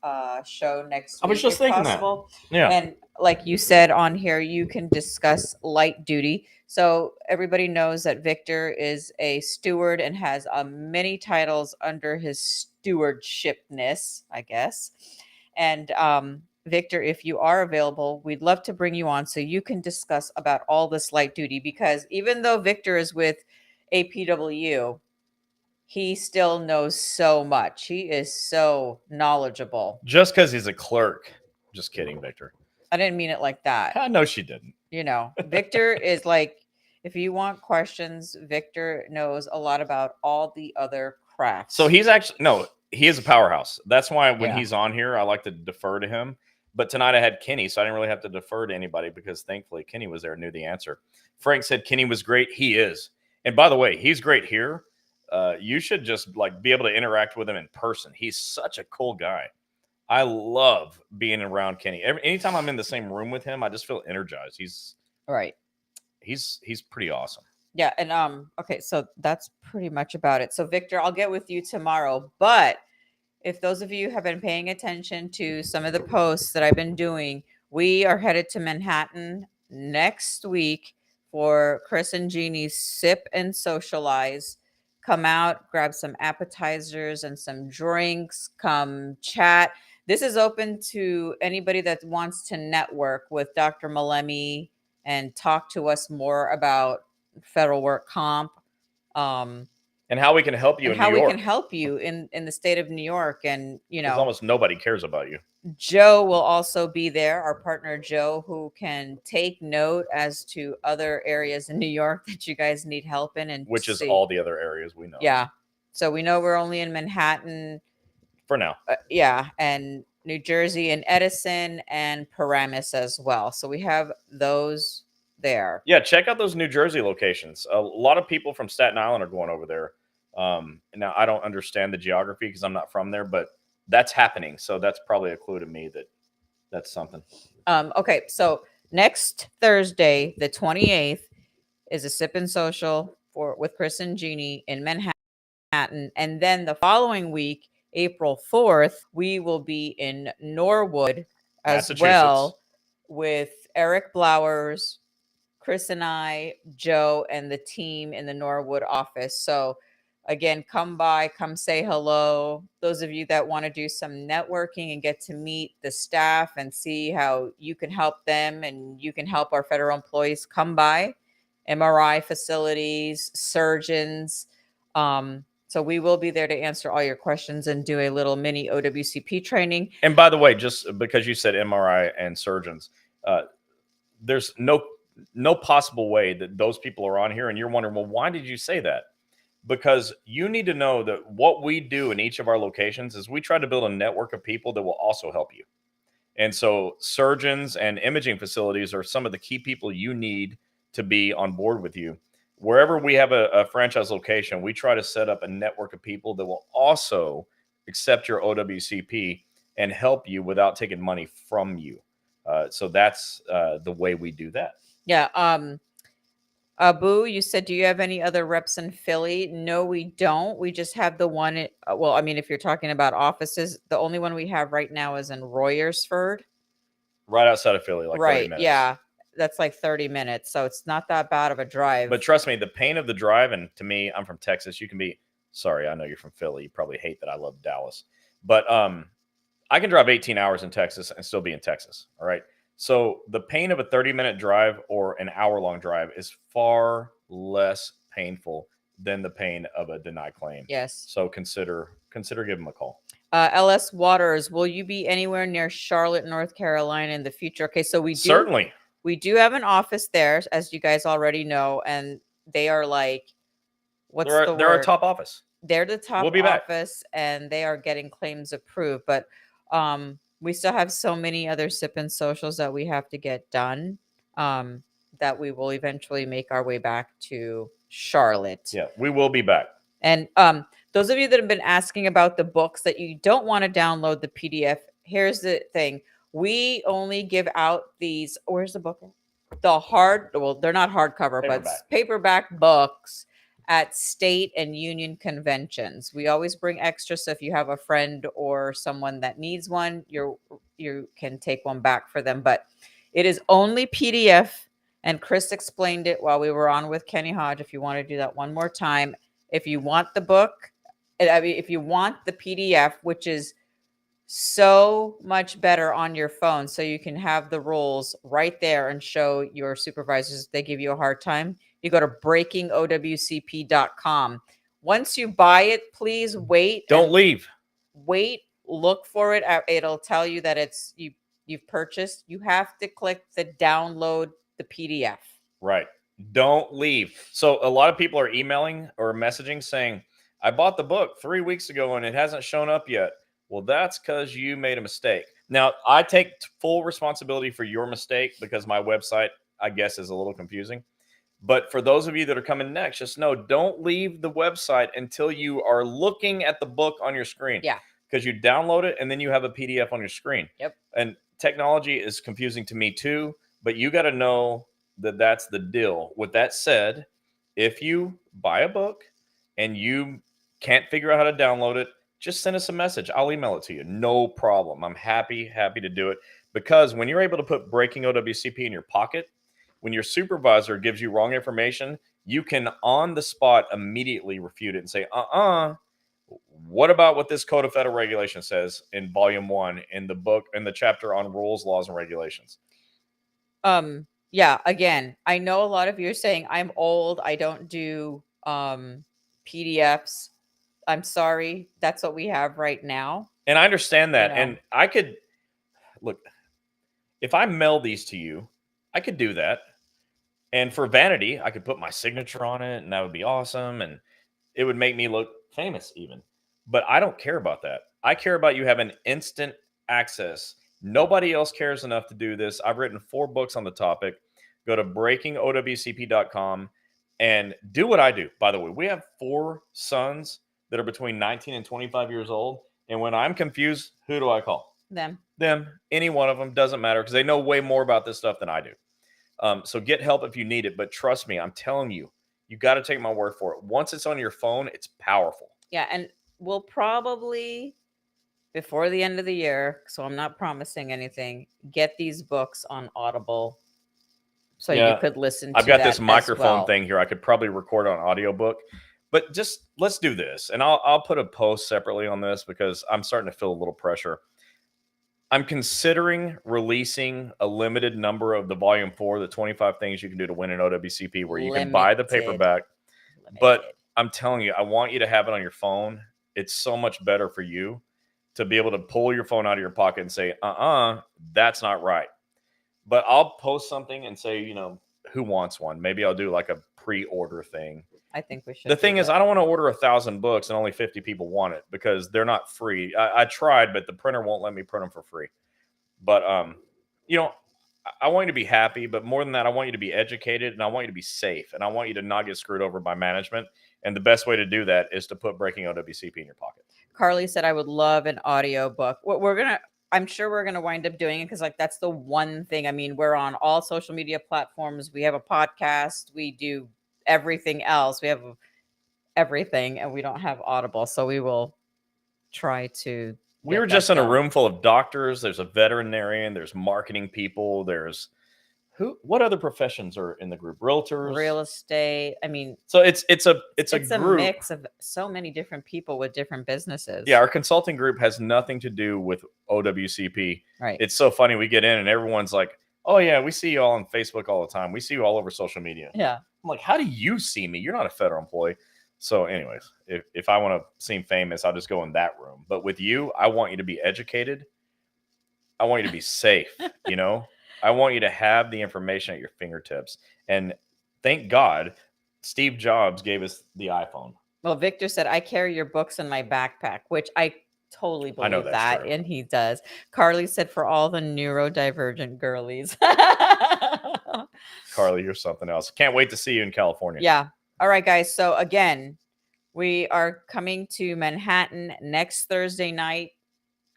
S2: show next week.
S1: I was just thinking
S2: possible.
S1: that. Yeah.
S2: And like you said on here, you can discuss light duty. So everybody knows that Victor is a steward and has many titles under his stewardshipness, I guess. And Victor, if you are available, we'd love to bring you on so you can discuss about all this light duty, because even though Victor is with APW, he still knows so much. He is so knowledgeable.
S1: Just because he's a clerk. Just kidding, Victor.
S2: I didn't mean it like that.
S1: I know she didn't.
S2: You know, Victor is like, if you want questions, Victor knows a lot about all the other crafts.
S1: So he's actually he is a powerhouse. That's why when he's on here, I like to defer to him. But tonight I had Kenny, so I didn't really have to defer to anybody because thankfully Kenny was there and knew the answer. Frank said Kenny was great. He is. And by the way, he's great here. You should just like be able to interact with him in person. He's such a cool guy. I love being around Kenny. Anytime I'm in the same room with him, I just feel energized. He's pretty awesome.
S2: Yeah, and okay, so that's pretty much about it. So Victor, I'll get with you tomorrow, but if those of you have been paying attention to some of the posts that I've been doing, we are headed to Manhattan next week for Chris and Gini's Sip and Socialize. Come out, grab some appetizers and some drinks, come chat. This is open to anybody that wants to network with Dr. Malemi and talk to us more about federal work comp.
S1: And how we can help you in New York.
S2: How we can help you in the state of New York. And, you know,
S1: almost nobody cares about you.
S2: Joe will also be there, our partner Joe, who can take note as to other areas in New York that you guys need help in. And
S1: which is all the other areas we know.
S2: Yeah. So we know we're only in Manhattan.
S1: For now.
S2: Yeah. And New Jersey and Edison and Paramus as well. So we have those there.
S1: Yeah, check out those New Jersey locations. A lot of people from Staten Island are going over there. Now, I don't understand the geography because I'm not from there, but that's happening. So that's probably a clue to me that that's something.
S2: Okay, so next Thursday, the 28th, is a Sip and Social with Chris and Gini in Manhattan. And then the following week, April 4th, we will be in Norwood as well with Eric Blowers, Chris and I, Joe, and the team in the Norwood office. So again, come by, come say hello. Those of you that want to do some networking and get to meet the staff and see how you can help them and you can help our federal employees, come by. MRI facilities, surgeons. So we will be there to answer all your questions and do a little mini OWCP training.
S1: And by the way, just because you said MRI and surgeons, there's no possible way that those people are on here and you're wondering, well, why did you say that? Because you need to know that what we do in each of our locations is we try to build a network of people that will also help you. And so surgeons and imaging facilities are some of the key people you need to be on board with you. Wherever we have a franchise location, we try to set up a network of people that will also accept your OWCP and help you without taking money from you. So that's the way we do that.
S2: Yeah. Abu, you said, do you have any other reps in Philly? No, we don't. We just have the one. Well, I mean, if you're talking about offices, the only one we have right now is in Royersford.
S1: Right outside of Philly, like 30 minutes.
S2: Yeah. That's like 30 minutes. So it's not that bad of a drive.
S1: But trust me, the pain of the drive, and to me, I'm from Texas. You can be, sorry, I know you're from Philly. You probably hate that I love Dallas. But I can drive 18 hours in Texas and still be in Texas. All right. So the pain of a 30-minute drive or an hour-long drive is far less painful than the pain of a denied claim.
S2: Yes.
S1: So consider giving them a call.
S2: LS Waters, will you be anywhere near Charlotte, North Carolina in the future? Okay, so we do.
S1: Certainly.
S2: We do have an office there, as you guys already know, and they are like,
S1: they're our top office.
S2: They're the top office,
S1: back.
S2: And they are getting claims approved. But we still have so many other Sip and Socials that we have to get done that we will eventually make our way back to Charlotte.
S1: Yeah, we will be back.
S2: And those of you that have been asking about the books that you don't want to download the PDF, here's the thing. We only give out these, where's the book? They're not hardcover, but paperback books at state and union conventions. We always bring extra. So if you have a friend or someone that needs one, you can take one back for them. But it is only PDF. And Chris explained it while we were on with Kenny Hodge. If you want to do that one more time, if you want the book, I mean, if you want the PDF, which is so much better on your phone, so you can have the rules right there and show your supervisors if they give you a hard time, you go to breakingowcp.com. Once you buy it, please wait.
S1: Don't leave.
S2: Wait, look for it. It'll tell you that you've purchased. You have to click the download the PDF.
S1: Right. Don't leave. So a lot of people are emailing or messaging saying, I bought the book 3 weeks ago and it hasn't shown up yet. Well, that's because you made a mistake. Now, I take full responsibility for your mistake because my website, I guess, is a little confusing. But for those of you that are coming next, just know, don't leave the website until you are looking at the book on your screen.
S2: Yeah.
S1: Because you download it and then you have a PDF on your screen.
S2: Yep.
S1: And technology is confusing to me too, but you got to know that that's the deal. With that said, if you buy a book and you can't figure out how to download it, just send us a message. I'll email it to you. No problem. I'm happy to do it, because when you're able to put Breaking OWCP in your pocket, when your supervisor gives you wrong information, you can on the spot immediately refute it and say, what about what this Code of Federal Regulation says in Volume 1 in the book, in the chapter on rules, laws, and regulations?
S2: Yeah, again, I know a lot of you are saying I'm old. I don't do PDFs. I'm sorry. That's what we have right now.
S1: And I understand that.
S2: You know.
S1: And I could, look, if I mail these to you, I could do that. And for vanity, I could put my signature on it and that would be awesome. And it would make me look famous even. But I don't care about that. I care about you having instant access. Nobody else cares enough to do this. I've written 4 books on the topic. Go to breakingowcp.com and do what I do. By the way, we have 4 sons that are between 19 and 25 years old. And when I'm confused, who do I call?
S2: Them.
S1: Any one of them, doesn't matter, because they know way more about this stuff than I do. So get help if you need it. But trust me, I'm telling you, you got to take my word for it. Once it's on your phone, it's powerful.
S2: Yeah, and we'll probably, before the end of the year, so I'm not promising anything, get these books on Audible so you could listen to
S1: I've got
S2: that
S1: this microphone
S2: well.
S1: thing here. I could probably record on audiobook. But just let's do this. And I'll put a post separately on this because I'm starting to feel a little pressure. I'm considering releasing a limited number of the Volume 4, the 25 things you can do to win an OWCP, where you can buy the paperback. But I'm telling you, I want you to have it on your phone. It's so much better for you to be able to pull your phone out of your pocket and say, that's not right. But I'll post something and say, who wants one? Maybe I'll do like a pre-order thing.
S2: I think we should.
S1: The thing is, I don't want to order 1,000 books and only 50 people want it, because they're not free. I tried, but the printer won't let me print them for free. But, I want you to be happy, but more than that, I want you to be educated and I want you to be safe and I want you to not get screwed over by management. And the best way to do that is to put Breaking OWCP in your pocket.
S2: Carly said, I would love an audio book. I'm sure we're going to wind up doing it, because that's the one thing. I mean, we're on all social media platforms. We have a podcast. We do everything else. We have everything, and we don't have Audible. So we will try to.
S1: We were just in a room full of doctors. There's a veterinarian. There's marketing people. There's what other professions are in the group? Realtors,
S2: real estate. I mean,
S1: so it's a group,
S2: mix of so many different people with different businesses.
S1: Yeah, our consulting group has nothing to do with OWCP.
S2: Right.
S1: It's so funny. We get in and everyone's like, "Oh yeah, we see you all on Facebook all the time. We see you all over social media."
S2: Yeah.
S1: I'm like, "How do you see me? You're not a federal employee." So, anyways, if I want to seem famous, I'll just go in that room. But with you, I want you to be educated. I want you to be safe. I want you to have the information at your fingertips. And thank God, Steve Jobs gave us the iPhone.
S2: Well, Victor said, I carry your books in my backpack, which I totally believe.
S1: I know that's true.
S2: And he does. Carly said, for all the neurodivergent girlies.
S1: Carly, you're something else. Can't wait to see you in California.
S2: Yeah. All right, guys. So again, we are coming to Manhattan next Thursday night.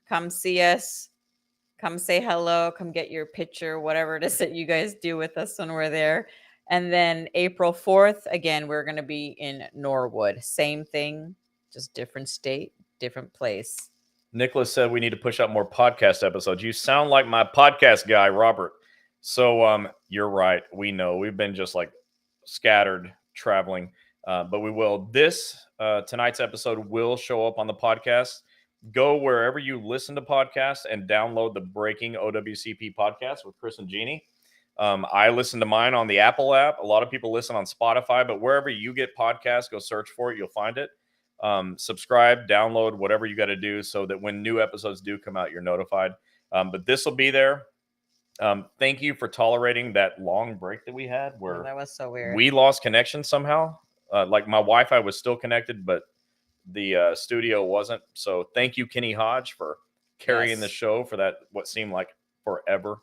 S2: Come see us. Come say hello. Come get your picture, whatever it is that you guys do with us when we're there. And then April 4th, again, we're going to be in Norwood. Same thing, just different state, different place.
S1: Nicholas said we need to push out more podcast episodes. You sound like my podcast guy, Robert. So you're right. We know we've been just like scattered traveling, but we will. Tonight's episode will show up on the podcast. Go wherever you listen to podcasts and download the Breaking OWCP podcast with Chris and Gini. I listen to mine on the Apple app. A lot of people listen on Spotify, but wherever you get podcasts, go search for it. You'll find it. Subscribe, download, whatever you got to do so that when new episodes do come out, you're notified. But this will be there. Thank you for tolerating that long break that we had where
S2: that was so weird.
S1: We lost connection somehow. Like my Wi-Fi was still connected, but the studio wasn't. So thank you, Kenny Hodge, for carrying the show for that what seemed like forever.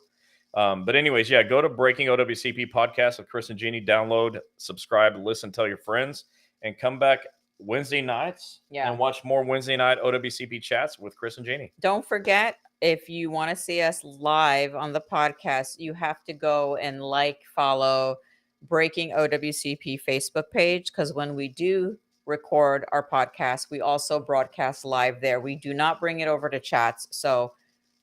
S1: But anyways, yeah, go to Breaking OWCP podcast with Chris and Gini. Download, subscribe, listen, tell your friends, and come back Wednesday nights and watch more Wednesday night OWCP chats with Chris and Gini.
S2: Don't forget, if you want to see us live on the podcast, you have to go and follow Breaking OWCP Facebook page, because when we do record our podcast, we also broadcast live there. We do not bring it over to chats. So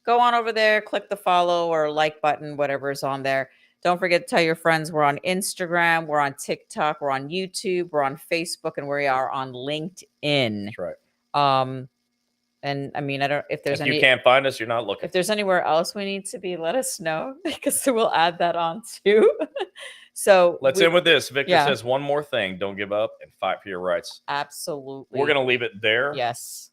S2: go on over there, click the follow or like button, whatever is on there. Don't forget to tell your friends we're on Instagram, we're on TikTok, we're on YouTube, we're on Facebook, and we are on LinkedIn.
S1: That's right.
S2: And I mean, I don't if there's any.
S1: You can't find us, you're not looking.
S2: If there's anywhere else we need to be, let us know, because we'll add that on too. So
S1: let's end with this. Victor says one more thing: don't give up and fight for your rights.
S2: Absolutely.
S1: We're gonna leave it there.
S2: Yes.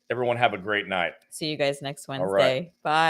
S1: Everyone have a great night.
S2: See you guys next Wednesday. Bye.